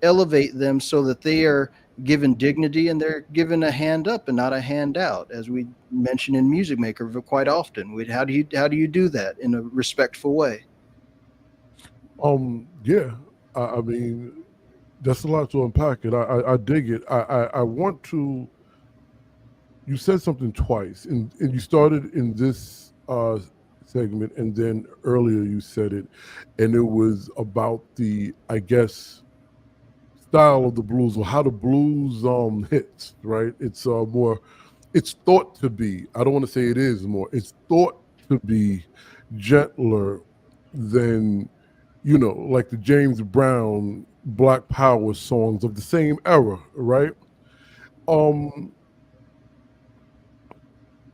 elevate them so that they are given dignity and they're given a hand up and not a handout, as we mention in Music Maker quite often. How do you do that in a respectful way? Yeah, I mean, that's a lot to unpack, and I dig it. I want to. You said something twice, and you started in this segment, and then earlier you said it, and it was about the, I guess, style of the blues, or how the blues hits, right? It's more, it's thought to be, I don't want to say it is more, it's thought to be gentler than, like the James Brown Black Power songs of the same era, right? um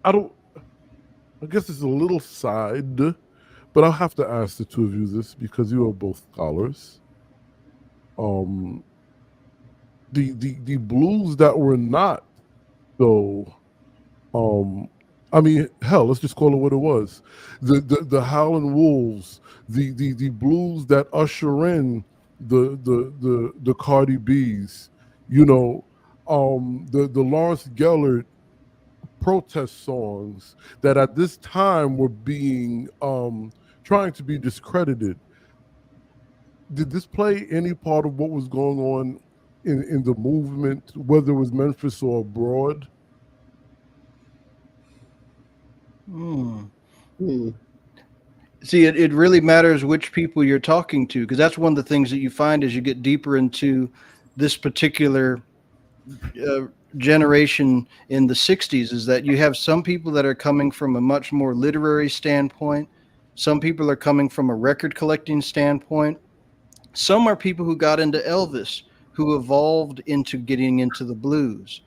I don't, I guess it's a little side, but I'll have to ask the two of you this, because you are both scholars. um the blues that were not so, um I mean, hell, let's just call it what it was. The Howlin' Wolves, the blues that usher in the Cardi B's, you know, the Lawrence Gellert protest songs that at this time were being trying to be discredited. Did this play any part of what was going on in the movement, whether it was Memphis or abroad? Hmm. Hmm. See, it really matters which people you're talking to, because that's one of the things that you find as you get deeper into this particular uh, generation in the 60s, is that you have some people that are coming from a much more literary standpoint. Some people are coming from a record collecting standpoint. Some are people who got into Elvis, who evolved into getting into the blues.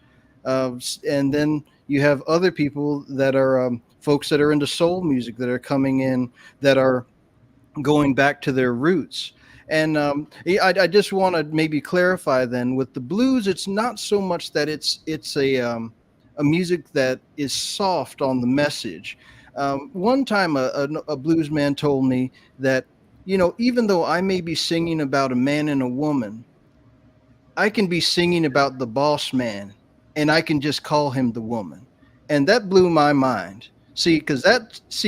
And then you have other people that are folks that are into soul music, that are coming in, that are going back to their roots. And I just want to maybe clarify then, with the blues, it's not so much that it's a music that is soft on the message. One time, a blues man told me that, even though I may be singing about a man and a woman, I can be singing about the boss man, and I can just call him the woman. And that blew my mind. See,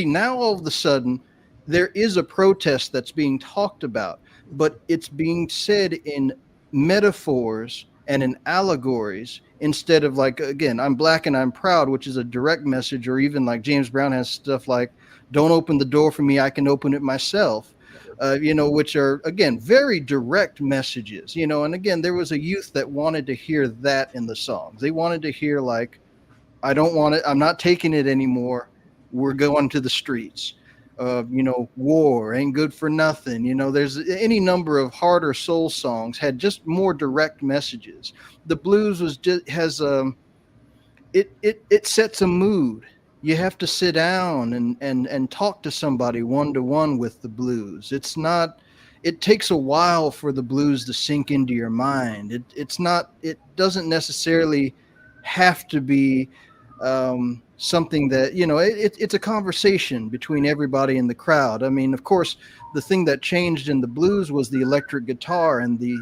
now all of a sudden, there is a protest that's being talked about, but it's being said in metaphors and in allegories instead of, like, again, I'm black and I'm proud, which is a direct message, or even like James Brown has stuff like, don't open the door for me, I can open it myself. Which are, again, very direct messages, and again, there was a youth that wanted to hear that in the songs. They wanted to hear, like, I don't want it, I'm not taking it anymore, we're going to the streets. War ain't good for nothing. There's any number of harder soul songs had just more direct messages. The blues was just has it sets a mood. You have to sit down and talk to somebody one to one with the blues. It takes a while for the blues to sink into your mind. It doesn't necessarily have to be something that, it's a conversation between everybody in the crowd. I mean, of course, the thing that changed in the blues was the electric guitar and the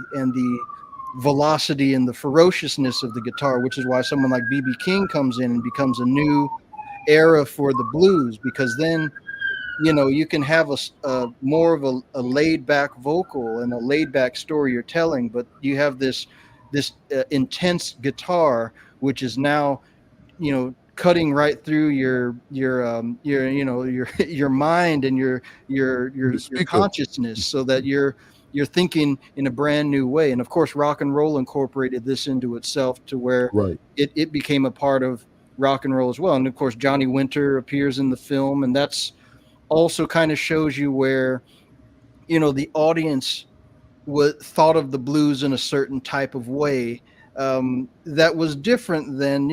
velocity and the ferociousness of the guitar, which is why someone like B.B. King comes in and becomes a new era for the blues, because then you can have a more of a laid back vocal and a laid back story you're telling, but you have this intense guitar, which is now cutting right through your your mind and your consciousness, so that you're thinking in a brand new way. And of course, rock and roll incorporated this into itself to where it became a part of rock and roll as well. And of course, Johnny Winter appears in the film, and that's also kind of shows you where the audience thought of the blues in a certain type of way that was different than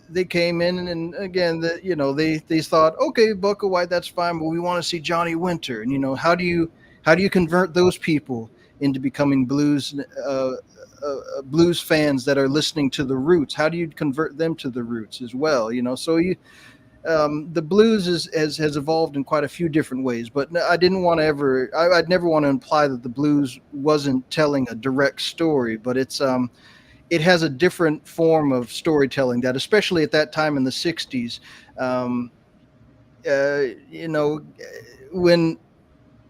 they came in, and again they thought, okay, Bucka White, that's fine, but we want to see Johnny Winter. And how do you convert those people into becoming blues fans that are listening to the Roots? How do you convert them to the Roots as well? So the blues has evolved in quite a few different ways, but I'd never want to imply that the blues wasn't telling a direct story, but it has a different form of storytelling that, especially at that time in the 60s, when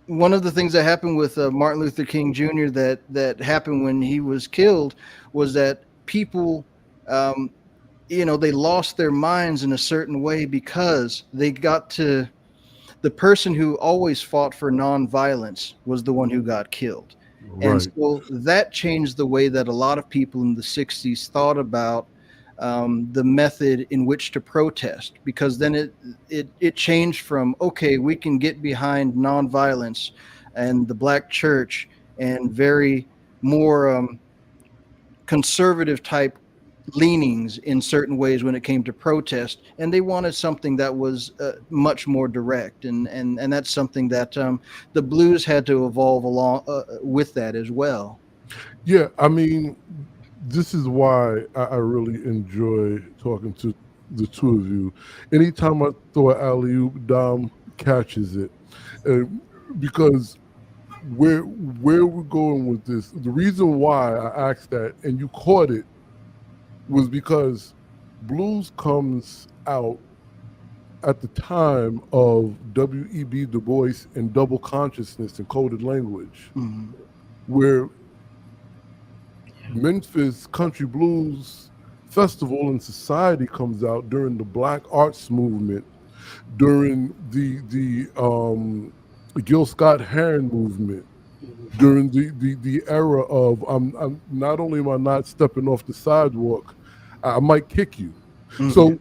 one of the things that happened with Martin Luther King Jr. that happened when he was killed was that people, they lost their minds in a certain way, because they got to the person who always fought for nonviolence was the one who got killed. Right. And so that changed the way that a lot of people in the 60s thought about the method in which to protest, because then it changed from, okay, we can get behind nonviolence and the black church and very more conservative type leanings in certain ways when it came to protest, and they wanted something that was much more direct, and that's something that the blues had to evolve along with that as well. Yeah, I mean, this is why I really enjoy talking to the two of you. Anytime I throw an alley-oop, Dom catches it, because where we're going with this, the reason why I asked that and you caught it was because blues comes out at the time of W.E.B. Du Bois and double consciousness and coded language, where Memphis Country Blues Festival and Society comes out during the Black Arts Movement, during the Gil Scott-Heron movement, during the era of I'm not only am I not stepping off the sidewalk, I might kick you. So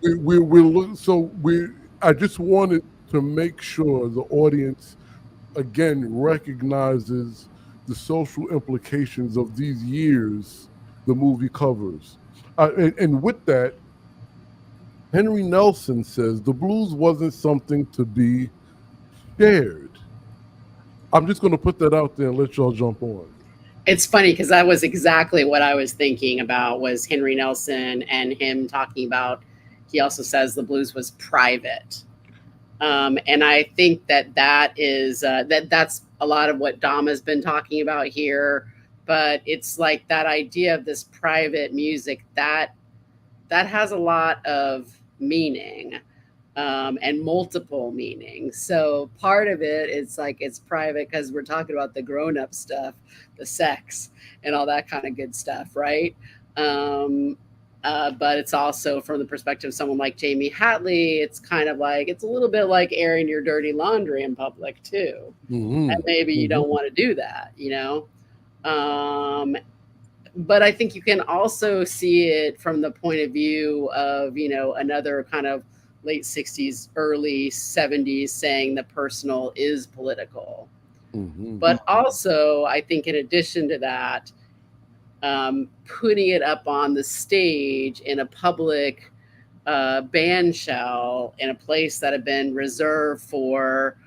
I just wanted to make sure the audience again recognizes the social implications of these years the movie covers. And with that, Henry Nelson says the blues wasn't something to be shared. I'm just going to put that out there and let y'all jump on. It's funny because that was exactly what I was thinking about, was Henry Nelson and him talking about, he also says the blues was private, And I think that is that's a lot of what Dom has been talking about here. But it's like that idea of this private music that has a lot of meaning, and multiple meanings. So part of it is like it's private because we're talking about the grown up stuff, the sex, and all that kind of good stuff, right? Um, but it's also from the perspective of someone like Jamie Hatley, it's kind of like it's a little bit like airing your dirty laundry in public too, and Mm-hmm. maybe you Mm-hmm. don't want to do that, you know. Um, but I think you can also see it from the point of view of, another kind of late 60s, early 70s saying the personal is political. Mm-hmm. But also, I think in addition to that, putting it up on the stage in a public band shell in a place that had been reserved for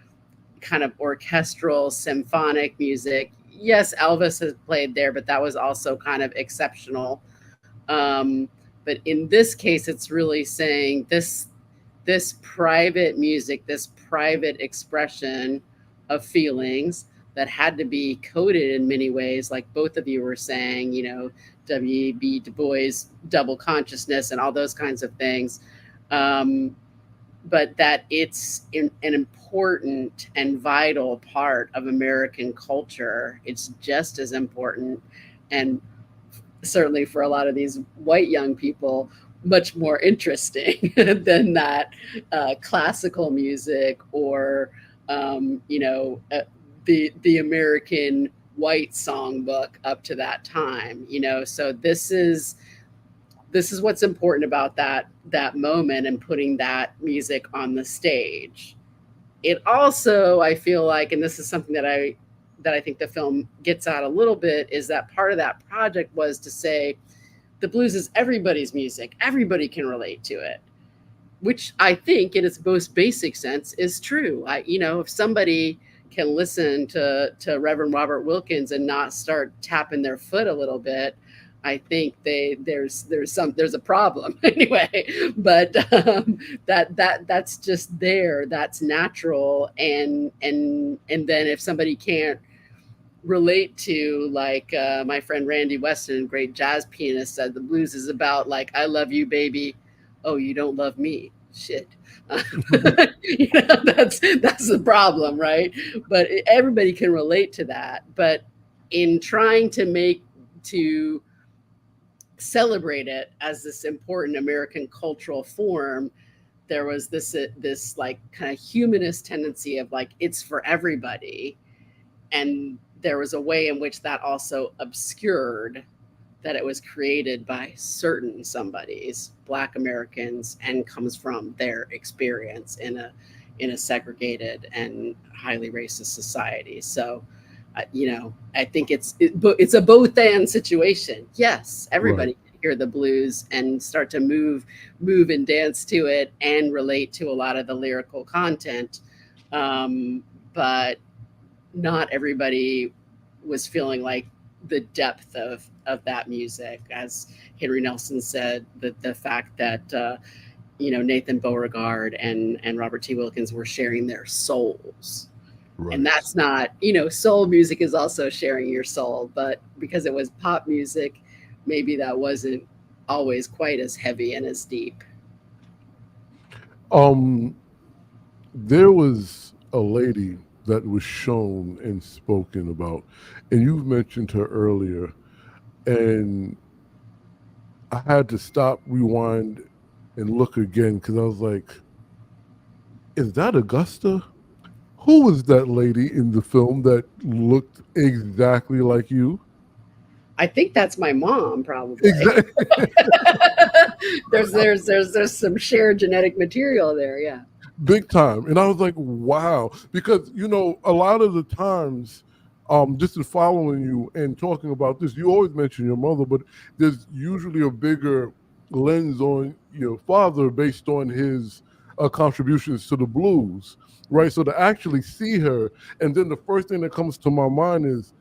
kind of orchestral symphonic music. Yes, Elvis has played there, but that was also kind of exceptional. But in this case, it's really saying this private music, this private expression of feelings that had to be coded in many ways, like both of you were saying, W.B. Du Bois, double consciousness, and all those kinds of things. Um, but that it's an important and vital part of American culture. It's just as important, and certainly for a lot of these white young people, much more interesting than that classical music or the American white songbook up to that time. So this is what's important about that moment and putting that music on the stage. It also, I feel like, and this is something that I think the film gets at a little bit, is that part of that project was to say the blues is everybody's music, everybody can relate to it, which I think in its most basic sense is true. If somebody can listen to Reverend Robert Wilkins and not start tapping their foot a little bit, I think there's a problem anyway. But that's just there. That's natural. And then if somebody can't relate to, like my friend Randy Weston, great jazz pianist, said the blues is about like I love you, baby. Oh, you don't love me. Shit. That's the problem, right? But everybody can relate to that. But in trying to celebrate it as this important American cultural form, there was this like kind of humanist tendency of like it's for everybody, and there was a way in which that also obscured that it was created by certain somebodies, Black Americans, and comes from their experience in a segregated and highly racist society. So I think it's a both and situation. Yes, Right. everybody can hear the blues and start to move and dance to it and relate to a lot of the lyrical content, but not everybody was feeling like the depth of that music. As Henry Nelson said, that the fact that Nathan Beauregard and Robert T. Wilkins were sharing their souls. And Right. that's not, soul music is also sharing your soul, but because it was pop music, maybe that wasn't always quite as heavy and as deep. Um, there was a lady that was shown and spoken about, and you've mentioned her earlier, and I had to stop, rewind, and look again because I was like, is that Augusta? Who was that lady in the film that looked exactly like you? I think that's my mom, probably. Exactly. There's some shared genetic material there, yeah. Big time. And I was like, wow. Because, a lot of the times, just in following you and talking about this, you always mention your mother, but there's usually a bigger lens on your father based on his contributions to the blues, right? So to actually see her, and then the first thing that comes to my mind is,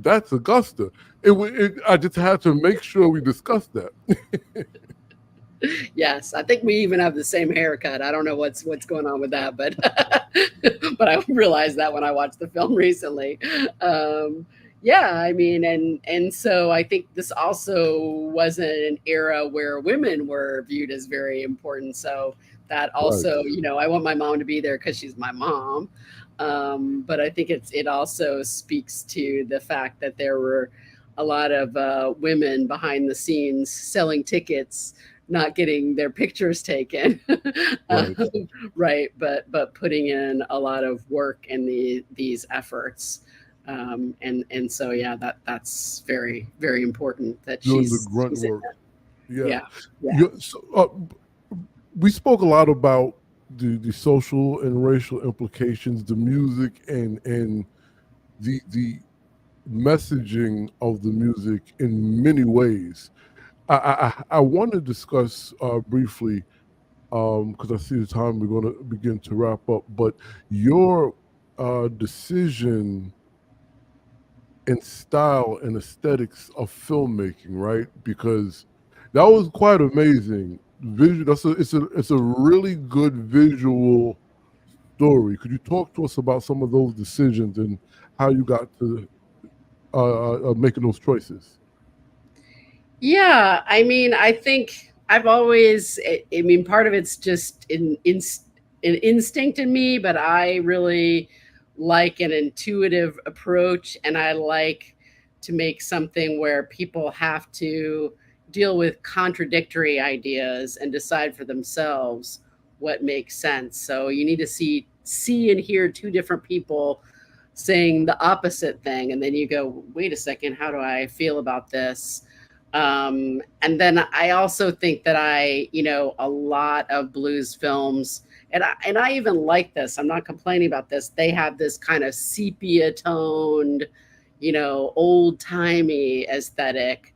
that's Augusta. I just had to make sure we discussed that. Yes, I think we even have the same haircut. I don't know what's going on with that, but but I realized that when I watched the film recently. Yeah, I mean, and so I think this also wasn't an era where women were viewed as very important. So that Right. also, I want my mom to be there because she's my mom. But I think it also speaks to the fact that there were a lot of women behind the scenes selling tickets, not getting their pictures taken. Right. Right, but putting in a lot of work in these efforts. And so yeah, that's very, very important that Doing the she's grunt in work. that. Yeah. Yeah, yeah. So, we spoke a lot about the social and racial implications, the music, and the messaging of the music in many ways. I want to discuss briefly, because I see the time we're going to begin to wrap up, but your decision and style and aesthetics of filmmaking, right? Because that was quite amazing. Visual. It's a really good visual story. Could you talk to us about some of those decisions and how you got to making those choices? Yeah, I mean, I think I've always, I mean, part of it's just an instinct in me, but I really like an intuitive approach, and I like to make something where people have to deal with contradictory ideas and decide for themselves what makes sense. So you need to see and hear two different people saying the opposite thing, and then you go, wait a second, how do I feel about this? And then I also think that a lot of blues films, and I even like this. I'm not complaining about this. They have this kind of sepia toned, old timey aesthetic.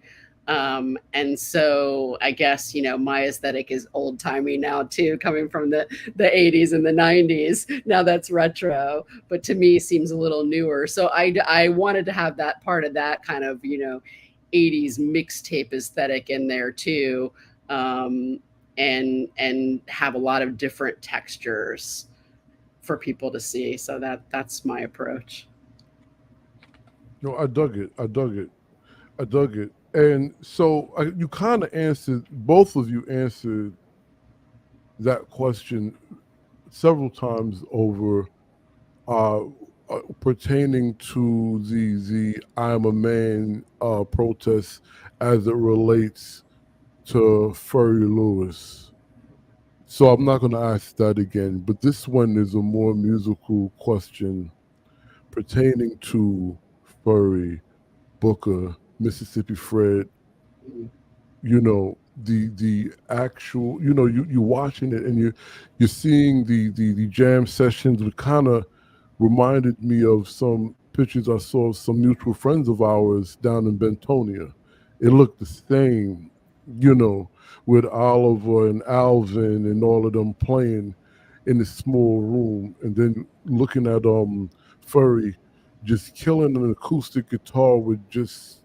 And so I guess my aesthetic is old timey now too, coming from the 80s and the 90s. Now that's retro, but to me seems a little newer. So I wanted to have that part of that kind of 80s mixtape aesthetic in there too, and have a lot of different textures for people to see. So that's my approach. No, I dug it. I dug it. I dug it. And so you kind of answered, both of you answered that question several times over, uh, pertaining to the "I'm a Man" protest as it relates to Furry Lewis. So I'm not going to ask that again, but this one is a more musical question pertaining to Furry, Booker, Mississippi Fred. The actual, you watching it and you're seeing the jam sessions, which kind of reminded me of some pictures I saw of some mutual friends of ours down in Bentonia. It looked the same, you know, with Oliver and Alvin and all of them playing in this small room, and then looking at Furry just killing an acoustic guitar with just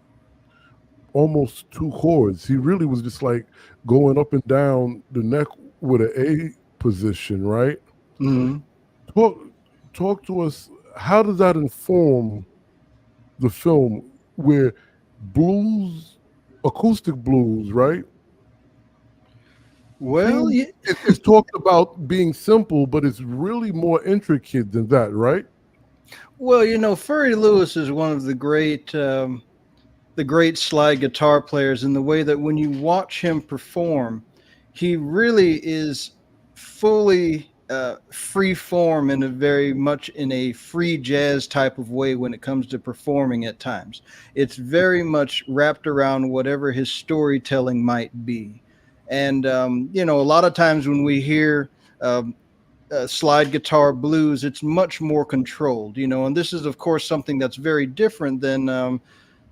almost two chords. He really was just like going up and down the neck with an A position, right? Mhm. Talk talk to us. How does that inform the film where blues, acoustic blues, right? Well, Seems it's talked about being simple, but it's really more intricate than that, right? Furry Lewis is one of the great slide guitar players in the way that when you watch him perform, he really is fully free form in a very much in a free jazz type of way when it comes to performing at times. It's very much wrapped around whatever his storytelling might be. And, a lot of times when we hear slide guitar blues, it's much more controlled, and this is, of course, something that's very different than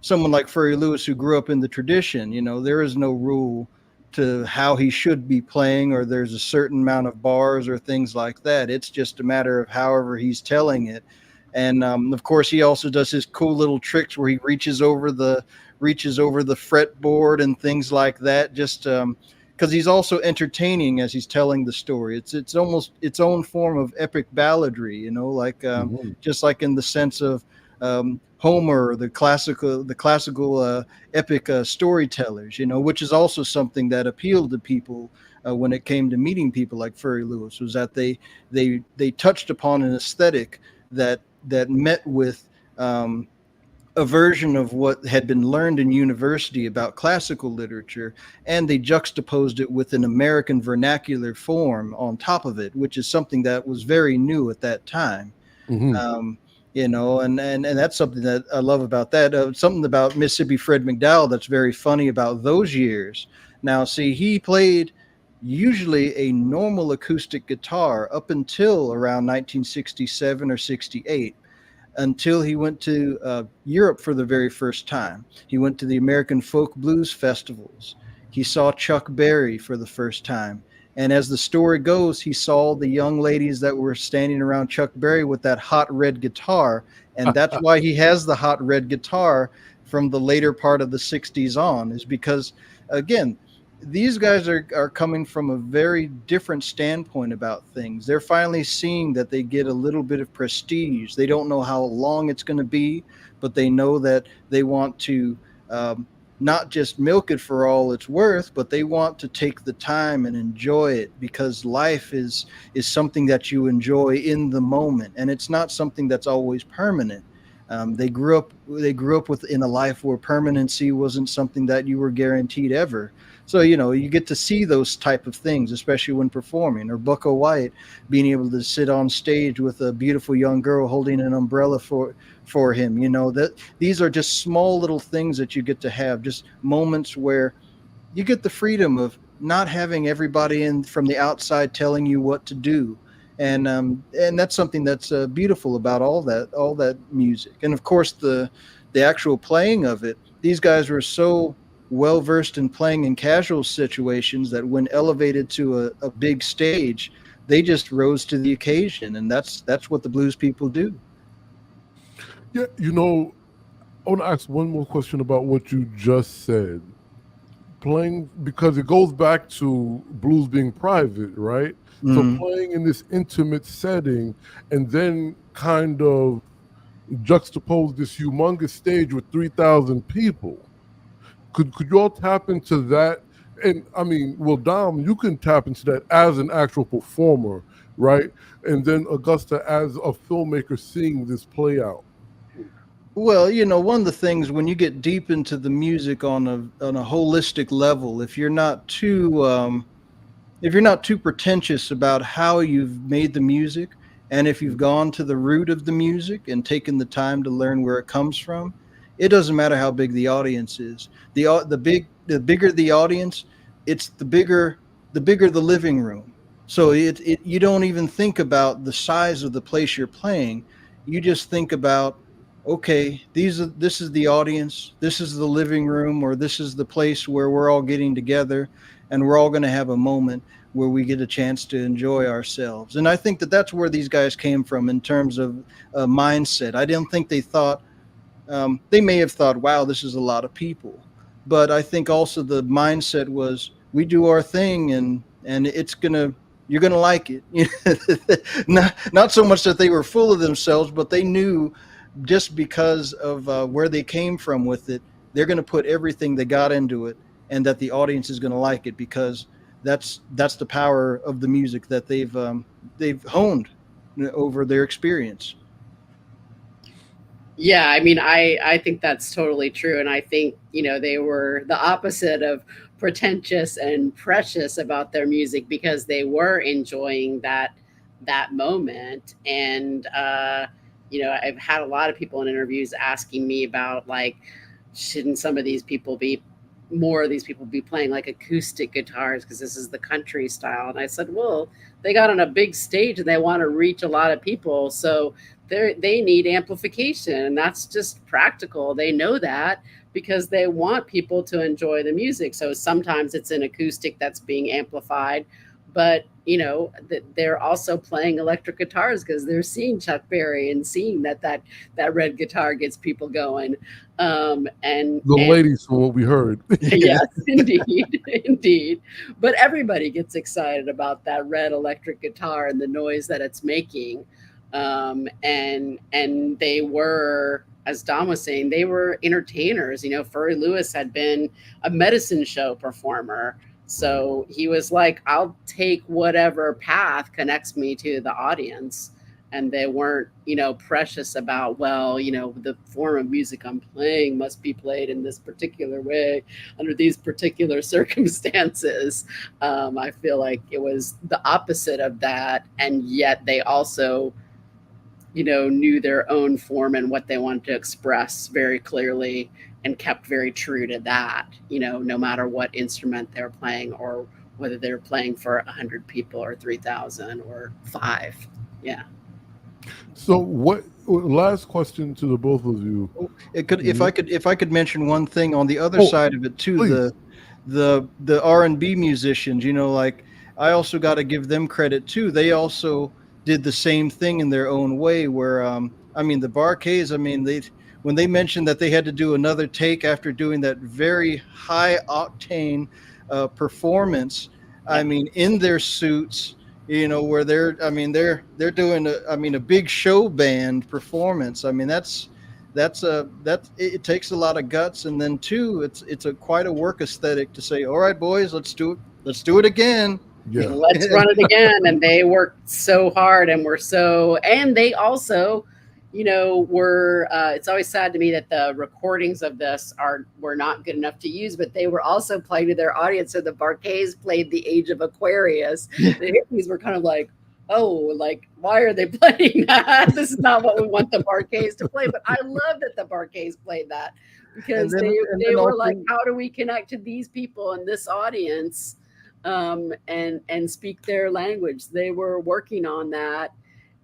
someone like Furry Lewis who grew up in the tradition. There is no rule to how he should be playing, or there's a certain amount of bars or things like that. It's just a matter of however he's telling it. And of course, he also does his cool little tricks where he reaches over the fretboard and things like that. Just because he's also entertaining as he's telling the story. It's almost its own form of epic balladry, like Mhm. just like in the sense of Homer, the classical epic storytellers, which is also something that appealed to people when it came to meeting people like Furry Lewis, was that they touched upon an aesthetic that met with a version of what had been learned in university about classical literature, and they juxtaposed it with an American vernacular form on top of it, which is something that was very new at that time. Mhm. um, and that's something that I love about that. Something about Mississippi Fred McDowell that's very funny about those years. Now, see, he played usually a normal acoustic guitar up until around 1967 or 68, until he went to Europe for the very first time. He went to the American Folk Blues Festivals. He saw Chuck Berry for the first time. And as the story goes, he saw the young ladies that were standing around Chuck Berry with that hot red guitar. And that's why he has the hot red guitar from the later part of the 60s on, is because, again, these guys are coming from a very different standpoint about things. They're finally seeing that they get a little bit of prestige. They don't know how long it's going to be, but they know that they want to not just milk it for all it's worth, but they want to take the time and enjoy it, because life is something that you enjoy in the moment, and it's not something that's always permanent. They grew up within a life where permanency wasn't something that you were guaranteed ever. So you get to see those type of things, especially when performing. Or Bucko White being able to sit on stage with a beautiful young girl holding an umbrella for him. That these are just small little things that you get to have, just moments where you get the freedom of not having everybody in from the outside telling you what to do. And that's something that's beautiful about all that music. And of course, the actual playing of it. These guys were so well versed in playing in casual situations that when elevated to a big stage, they just rose to the occasion. And that's what the blues people do. Yeah, I want to ask one more question about what you just said. Playing, because it goes back to blues being private, right? So Mhm. playing in this intimate setting and then kind of juxtapose this humongous stage with 3,000 people. Could you all tap into that? And I mean, well, Dom, you can tap into that as an actual performer, right? And then Augusta as a filmmaker seeing this play out. Well, one of the things when you get deep into the music on a holistic level, if you're not too pretentious about how you've made the music, and if you've gone to the root of the music and taken the time to learn where it comes from, it doesn't matter how big the audience is. The bigger the audience, it's the bigger the living room. So you don't even think about the size of the place you're playing. You just think about, okay, this is the audience, this is the living room, or this is the place where we're all getting together, and we're all going to have a moment where we get a chance to enjoy ourselves. And I think that that's where these guys came from in terms of mindset. I didn't think they thought, they may have thought, wow, this is a lot of people. But I think also the mindset was, we do our thing, and you're gonna like it. Not so much that they were full of themselves, but they knew, just because of where they came from with it, they're going to put everything they got into it, and that the audience is going to like it, because that's the power of the music that they've honed over their experience. Yeah, I mean, I think that's totally true, and I think they were the opposite of pretentious and precious about their music, because they were enjoying that moment. And I've had a lot of people in interviews asking me about, like, shouldn't some of these people be more of these people be playing like acoustic guitars, because this is the country style. And I said, well, they got on a big stage and they want to reach a lot of people, so they need amplification, and that's just practical. They know that, because they want people to enjoy the music. So sometimes it's an acoustic that's being amplified, but they're also playing electric guitars because they're seeing Chuck Berry and seeing that red guitar gets people going. The ladies, from what we heard. Yes, indeed, indeed. But everybody gets excited about that red electric guitar and the noise that it's making. And they were, as Dom was saying, they were entertainers. Furry Lewis had been a medicine show performer. So he was like, I'll take whatever path connects me to the audience. And they weren't, precious about, the form of music I'm playing must be played in this particular way under these particular circumstances. I feel like it was the opposite of that. And yet they also, knew their own form and what they wanted to express very clearly and kept very true to that, no matter what instrument they're playing or whether they're playing for 100 people or 3,000 or 5. Yeah. So what, last question to the both of you. If I could mention one thing on the other side of it too, please. the R&B musicians, like I also got to give them credit too. They also did the same thing in their own way where, the Bar-Kays, when they mentioned that they had to do another take after doing that very high octane performance, in their suits, where they're doing a big show band performance. It takes a lot of guts. And then too, it's quite a work aesthetic to say, all right, boys, let's do it again. Yeah. Let's run it again. And they worked so hard and they also, it's always sad to me that the recordings of this were not good enough to use, but they were also playing to their audience. So the Bar-Kays played The Age of Aquarius. The hippies were kind of like, oh, like, why are they playing that? This is not what we want the Bar-Kays to play. But I love that the Bar-Kays played that because they were like, how do we connect to these people and this audience and speak their language? They were working on that.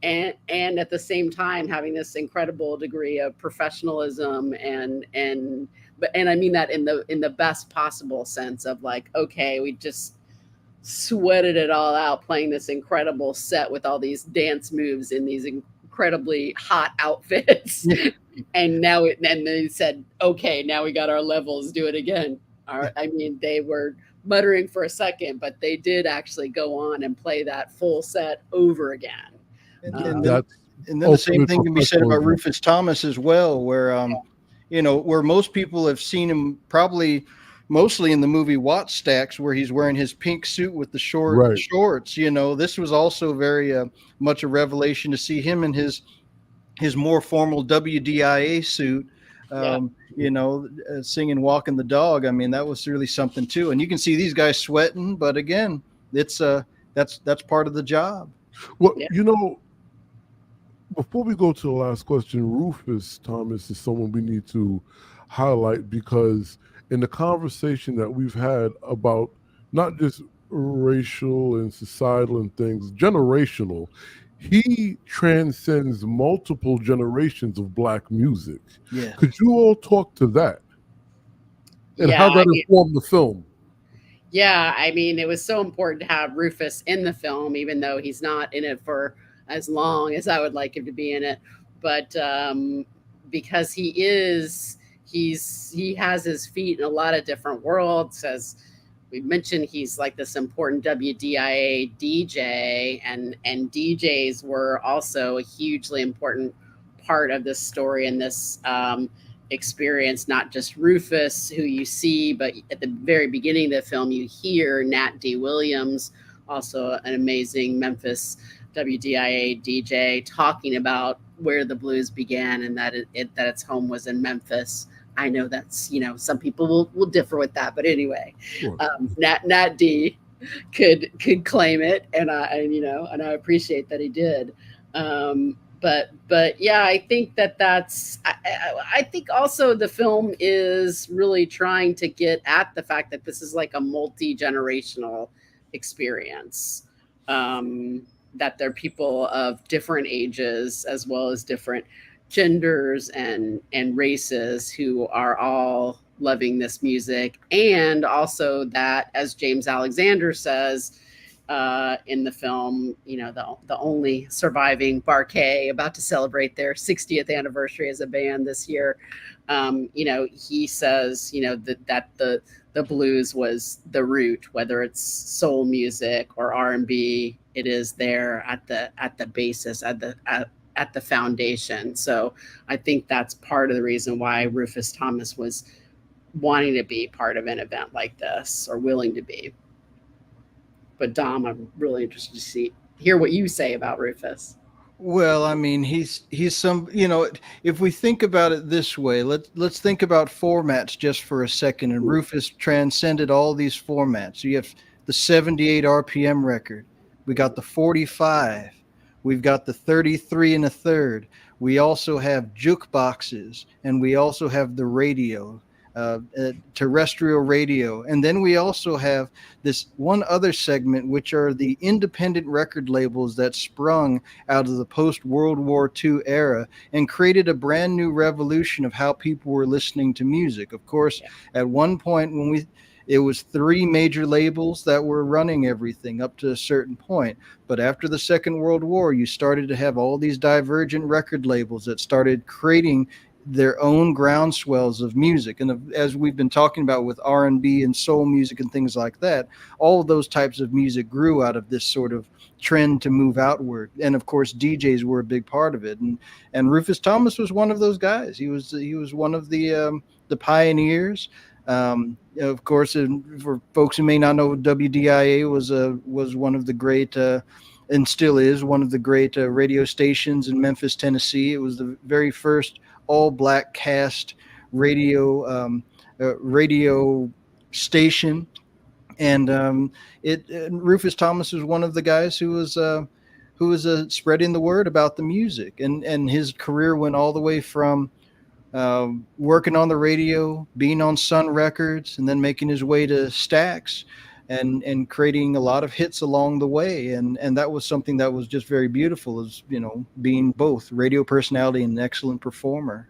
And at the same time having this incredible degree of professionalism and I mean that in the best possible sense of like, okay, we just sweated it all out playing this incredible set with all these dance moves in these incredibly hot outfits. And they said, okay, now we got our levels, do it again. They were muttering for a second, but they did actually go on and play that full set over again. And then the same thing can be said about Rufus Thomas as well, where where most people have seen him probably mostly in the movie Wattstacks, where he's wearing his pink suit with the shorts. This was also very much a revelation to see him in his more formal WDIA suit, singing "Walking the Dog." That was really something too. And you can see these guys sweating, but again, it's that's part of the job. Well, before we go to the last question, Rufus Thomas is someone we need to highlight because in the conversation that we've had about not just racial and societal and things, generational, he transcends multiple generations of Black music. Yeah. Could you all talk to that? And how that informed the film? Yeah, it was so important to have Rufus in the film, even though he's not in it for as long as I would like him to be in it. But because he has his feet in a lot of different worlds. As we mentioned, he's like this important WDIA DJ, and DJs were also a hugely important part of this story and this experience. Not just Rufus, who you see, but at the very beginning of the film, you hear Nat D. Williams, also an amazing Memphis WDIA DJ, talking about where the blues began and that its home was in Memphis. I know that's, some people will differ with that, but anyway, sure. Nat D could claim it, and I appreciate that he did. But yeah, I think that's. I think also the film is really trying to get at the fact that this is like a multi-generational experience. That they're people of different ages as well as different genders and races who are all loving this music. And also that, as James Alexander says, in the film. You know, the only surviving Barquet, about to celebrate their 60th anniversary as a band this year. You know, he says, you know, that the blues was the root, whether it's soul music or R&B, it is there at the basis, at the foundation. So I think that's part of the reason why Rufus Thomas was wanting to be part of an event like this, or willing to be. But Dom, I'm really interested to hear what you say about Rufus. Well, I mean, he's some, you know, if we think about it this way, let's think about formats just for a second. And Rufus transcended all these formats. So you have the 78 RPM record, we got the 45, we've got the 33 and a third. We also have jukeboxes, and we also have the radio, terrestrial radio. And then we also have this one other segment, which are the independent record labels that sprung out of the post World War II era and created a brand new revolution of how people were listening to music. Of course, at one point it was three major labels that were running everything up to a certain point. But after the Second World War, you started to have all these divergent record labels that started creating their own groundswells of music. And as we've been talking about with R&B and soul music and things like that, all of those types of music grew out of this sort of trend to move outward. And of course, DJs were a big part of it. And Rufus Thomas was one of those guys. He was one of the pioneers. Of course, for folks who may not know, WDIA was one of the great and still is one of the great radio stations in Memphis, Tennessee. It was the very first all-black cast radio station, and Rufus Thomas was one of the guys who was spreading the word about the music, and his career went all the way from working on the radio, being on Sun Records, and then making his way to Stax, and creating a lot of hits along the way. And that was something that was just very beautiful, as, you know, being both radio personality and an excellent performer.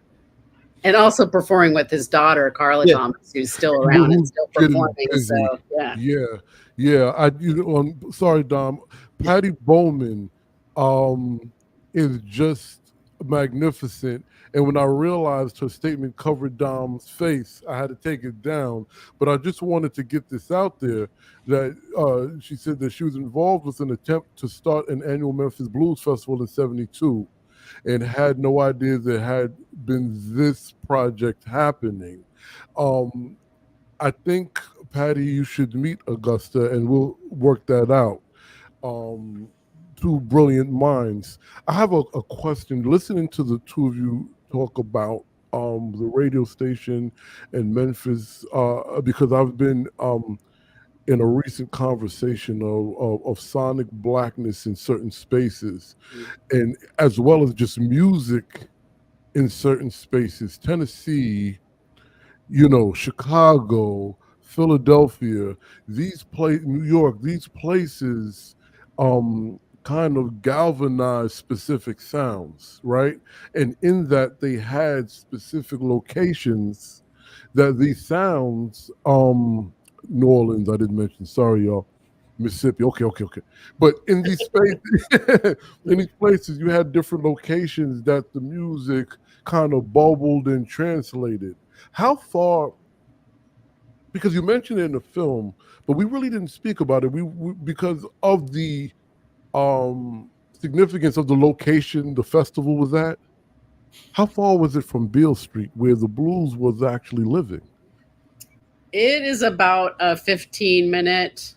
And also performing with his daughter, Carla Thomas, who's still around and still performing. So, yeah. I'm sorry, Dom. Patty Bowman is just magnificent. And when I realized her statement covered Dom's face, I had to take it down. But I just wanted to get this out there, that she said that she was involved with an attempt to start an annual Memphis Blues Festival in '72, and had no idea there had been this project happening. I think, Patty, you should meet Augusta, and we'll work that out. Two brilliant minds. I have a question. Listening to the two of you talk about the radio station in Memphis, because I've been in a recent conversation of sonic blackness in certain spaces, and as well as just music in certain spaces. Tennessee, you know, Chicago, Philadelphia, New York, these places kind of galvanize specific sounds, right? And in that, they had specific locations that these sounds, New Orleans, I didn't mention, sorry, y'all. Mississippi, okay. But in these spaces, in these places, you had different locations that the music kind of bubbled and translated. How far? Because you mentioned it in the film, but we really didn't speak about it. We because of the significance of the location the festival was at. How far was it from Beale Street, where the blues was actually living? it is about a 15-minute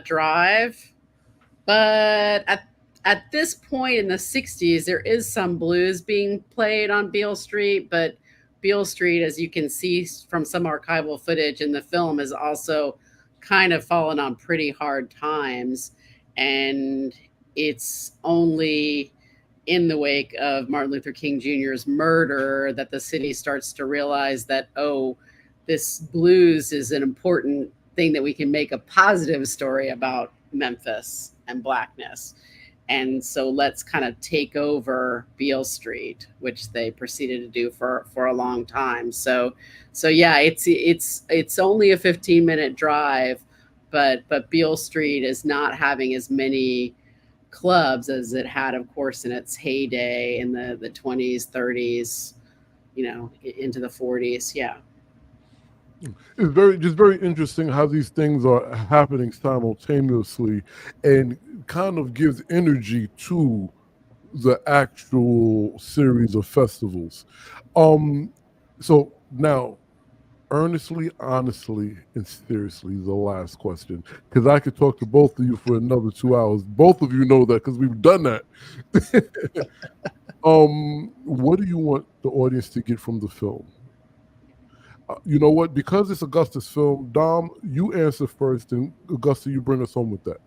drive. But at this point in the 60s, there is some blues being played on Beale Street, but Beale Street, as you can see from some archival footage in the film, has also kind of fallen on pretty hard times. And it's only in the wake of Martin Luther King Jr.'s murder that the city starts to realize that, oh, this blues is an important thing that we can make a positive story about Memphis and blackness. And so let's kind of take over Beale Street, which they proceeded to do for a long time. So yeah, it's only a 15-minute drive, but Beale Street is not having as many clubs as it had, of course, in its heyday in the 20s, 30s, into the 40s. Yeah. It's very interesting how these things are happening simultaneously, and kind of gives energy to the actual series of festivals. Um, so now, earnestly, honestly, and seriously, the last question, because I could talk to both of you for another 2 hours. Both of you know that because we've done that. What do you want the audience to get from the film? You know what? Because it's Augusta's film, Dom, you answer first, and Augusta, you bring us home with that.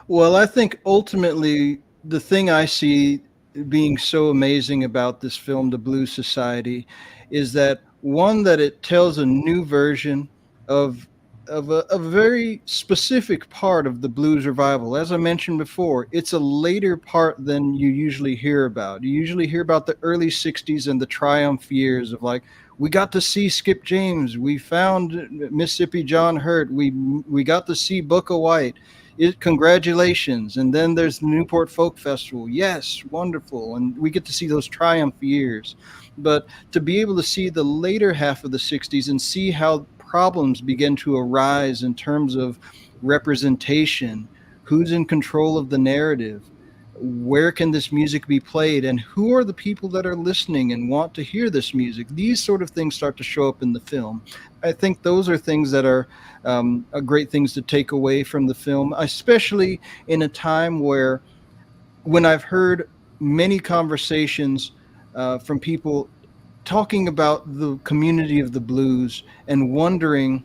Well, I think ultimately the thing I see being so amazing about this film, The Blues Society, is that one, that it tells a new version of a very specific part of the blues revival. As I mentioned before, it's a later part than you usually hear about. You usually hear about the early 60s and the triumph years of, like, we got to see Skip James, we found Mississippi John Hurt, we got to see Booker White. Congratulations. And then there's the Newport Folk Festival. Yes, wonderful. And we get to see those triumph years. But to be able to see the later half of the 60s and see how problems begin to arise in terms of representation, who's in control of the narrative, where can this music be played, and who are the people that are listening and want to hear this music, these sort of things start to show up in the film. I think those are things that are great things to take away from the film, especially in a time where, when I've heard many conversations from people talking about the community of the blues and wondering,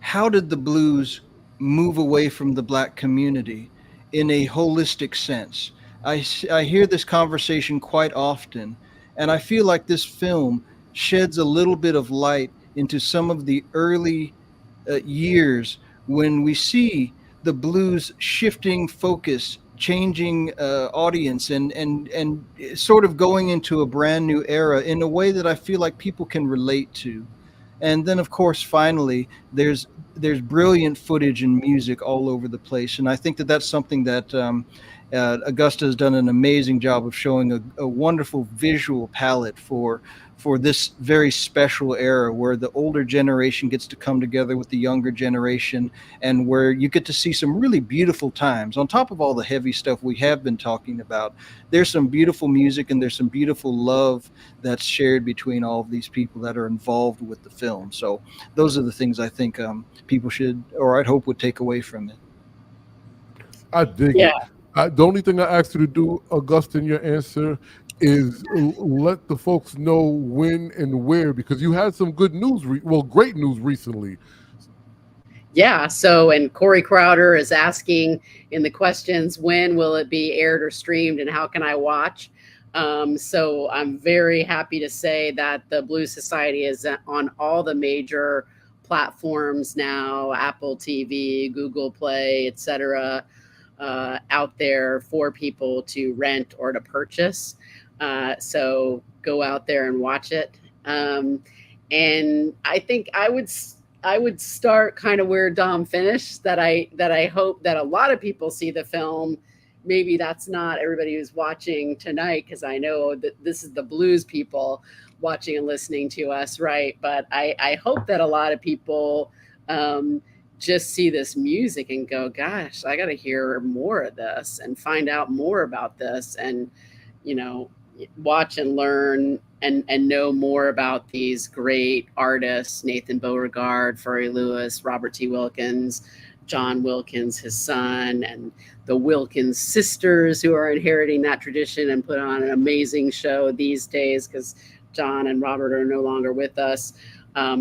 how did the blues move away from the black community in a holistic sense? I hear this conversation quite often, and I feel like this film sheds a little bit of light into some of the early years when we see the blues shifting focus, changing audience, and sort of going into a brand new era in a way that I feel like people can relate to. And then, of course, finally, there's brilliant footage and music all over the place, and I think that that's something that Augusta has done an amazing job of showing a wonderful visual palette for this very special era where the older generation gets to come together with the younger generation, and where you get to see some really beautiful times. On top of all the heavy stuff we have been talking about, there's some beautiful music and there's some beautiful love that's shared between all of these people that are involved with the film. So those are the things I think people should, or I'd hope, would take away from it. I dig Yeah. it. The only thing I asked you to do, Augusta, in your answer is let the folks know when and where, because you had some good news, great news recently. Yeah. So, and Corey Crowder is asking in the questions, when will it be aired or streamed and how can I watch? So I'm very happy to say that the Blues Society is on all the major platforms now, Apple TV, Google Play, etc., out there for people to rent or to purchase. So go out there and watch it. And I think I would start kind of where Dom finished. That I hope that a lot of people see the film. Maybe that's not everybody who's watching tonight, because I know that this is the blues people watching and listening to us, right? But I hope that a lot of people just see this music and go, gosh, I got to hear more of this and find out more about this, and you know, watch and learn and know more about these great artists: Nathan Beauregard, Furry Lewis, Robert T. Wilkins, John Wilkins, his son, and the Wilkins sisters, who are inheriting that tradition and put on an amazing show these days, because John and Robert are no longer with us.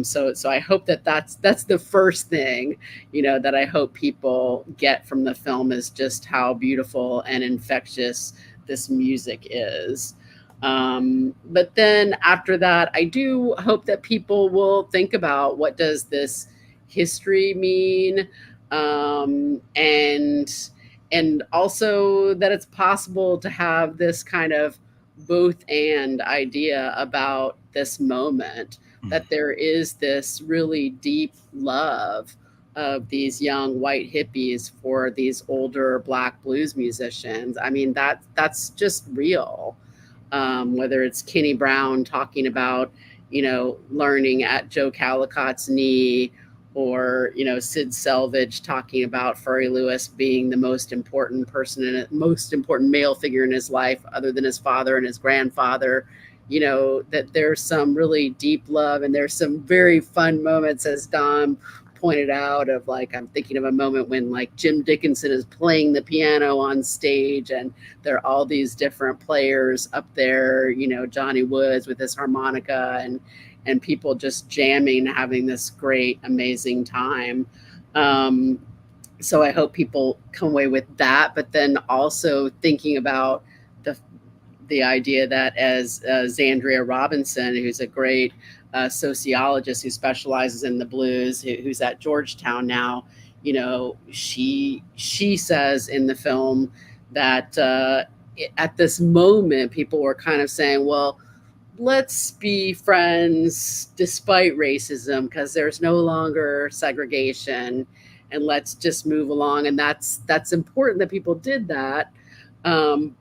So I hope that that's the first thing, that I hope people get from the film, is just how beautiful and infectious this music is. But then after that, I do hope that people will think about, what does this history mean, and also that it's possible to have this kind of both and idea about this moment, that there is this really deep love of these young white hippies for these older black blues musicians. I mean, that's just real. Whether it's Kenny Brown talking about, learning at Joe Callicott's knee, or, Sid Selvage talking about Furry Lewis being the most important person and most important male figure in his life, other than his father and his grandfather. That there's some really deep love, and there's some very fun moments, as Dom pointed out, of like, I'm thinking of a moment when like Jim Dickinson is playing the piano on stage, and there are all these different players up there, Johnny Woods with his harmonica, and people just jamming, having this great, amazing time. So I hope people come away with that, but then also thinking about the idea that, as Zandria Robinson, who's a great sociologist who specializes in the blues, who's at Georgetown now, she says in the film that at this moment people were kind of saying, well, let's be friends despite racism, because there's no longer segregation, and let's just move along. And that's important that people did that.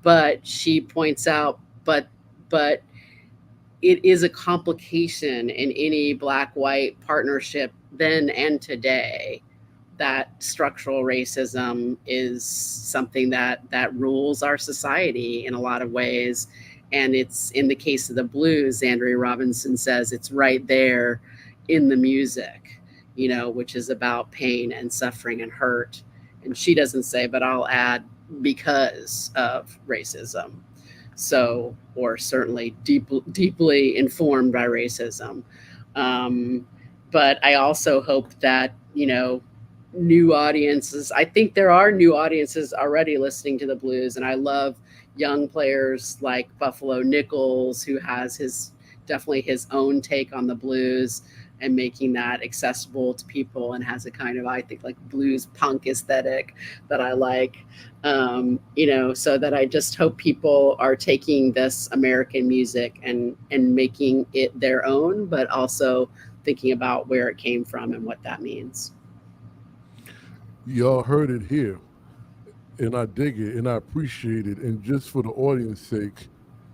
But she points out, but it is a complication in any black-white partnership then and today, that structural racism is something that rules our society in a lot of ways. And it's, in the case of the blues, Andrea Robinson says, it's right there in the music, which is about pain and suffering and hurt. And she doesn't say, but I'll add, because of racism. So, or certainly deeply informed by racism. But I also hope that, new audiences, I think there are new audiences already listening to the blues. And I love young players like Buffalo Nichols, who has definitely his own take on the blues, and making that accessible to people, and has a kind of, I think, like blues punk aesthetic that I like. So that I just hope people are taking this American music and making it their own, but also thinking about where it came from and what that means. Y'all heard it here, and I dig it, and I appreciate it. And just for the audience sake,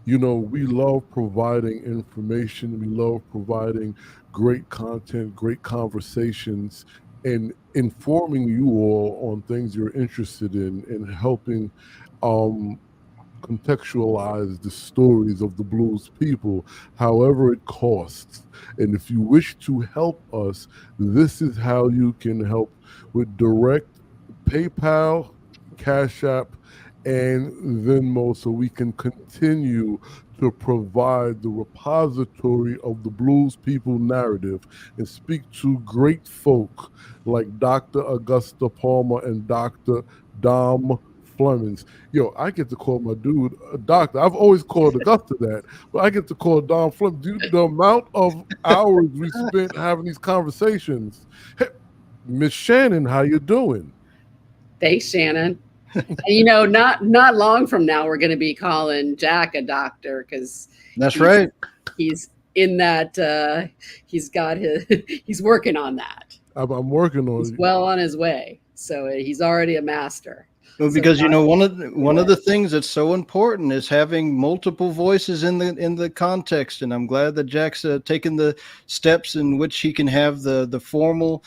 we love providing information. We love providing great content, great conversations, and informing you all on things you're interested in, and helping contextualize the stories of the blues people, however it costs. And if you wish to help us, this is how you can help: with direct PayPal, Cash App, and Venmo, so we can continue to provide the repository of the blues people narrative and speak to great folk like Dr. Augusta Palmer and Dr. Dom Flemings. I get to call my dude a doctor. I've always called Augusta that, but I get to call Dom Flemings. Dude, the amount of hours we spent having these conversations. Hey, Miss Shannon, how you doing? Thanks, Shannon. And, not long from now, we're going to be calling Jack a doctor, because that's right. He's in that. He's working on that. I'm working on it. He's well on his way. So he's already a master. Well, because one of the things that's so important is having multiple voices in the context, and I'm glad that Jack's taken the steps in which he can have the formal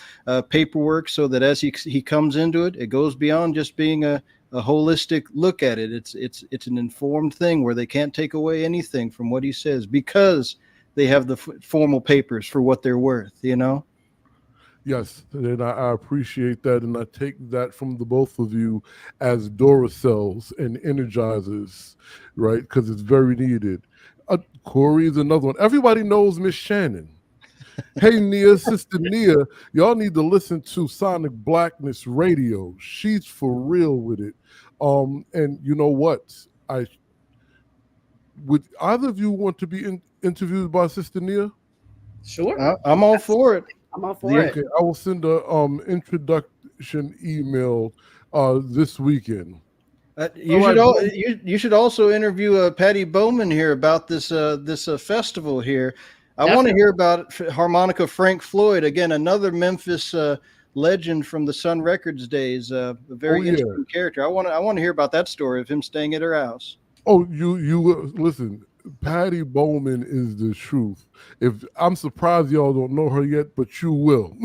paperwork, so that as he comes into it, it goes beyond just being a holistic look at it. It's an informed thing where they can't take away anything from what he says, because they have the formal papers for what they're worth. Yes, and I appreciate that, and I take that from the both of you as Duracells and energizers, right? Because it's very needed. Corey is another one. Everybody knows Miss Shannon. Hey, Nia, Sister Nia, y'all need to listen to Sonic Blackness Radio. She's for real with it. And you know what? Would either of you want to be interviewed by Sister Nia? Sure. I'm all for it. I'm all for it. Okay, I will send a introduction email this weekend. You should also interview Patty Bowman here about this festival here. I want to hear about Harmonica Frank Floyd, again, another Memphis legend from the Sun Records days, a very interesting character. I want to hear about that story of him staying at her house. Oh, you listen. Patty Bowman is the truth. If I'm surprised y'all don't know her yet, but you will.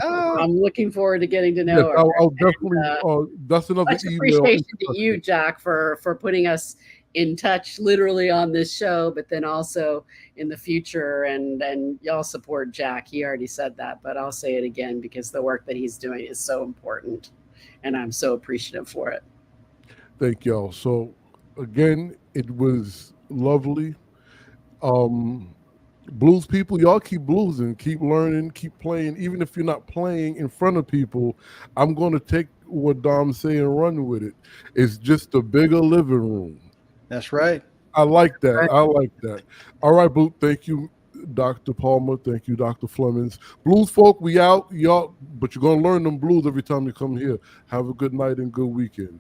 I'm looking forward to getting to know her. I'll definitely. That's another much email. Appreciation to you, Jack, for putting us in touch literally on this show, but then also in the future. And y'all support Jack. He already said that, but I'll say it again because the work that he's doing is so important, and I'm so appreciative for it. Thank y'all. So again, it was lovely. Blues people, y'all keep bluesing, keep learning, keep playing. Even if you're not playing in front of people, I'm going to take what Dom's saying and run with it. It's just a bigger living room. That's right. I like that. I like that. All right, Boo. Thank you, Dr. Palmer. Thank you, Dr. Flemings. Blues folk, we out. Y'all, but you're going to learn them blues every time you come here. Have a good night and good weekend.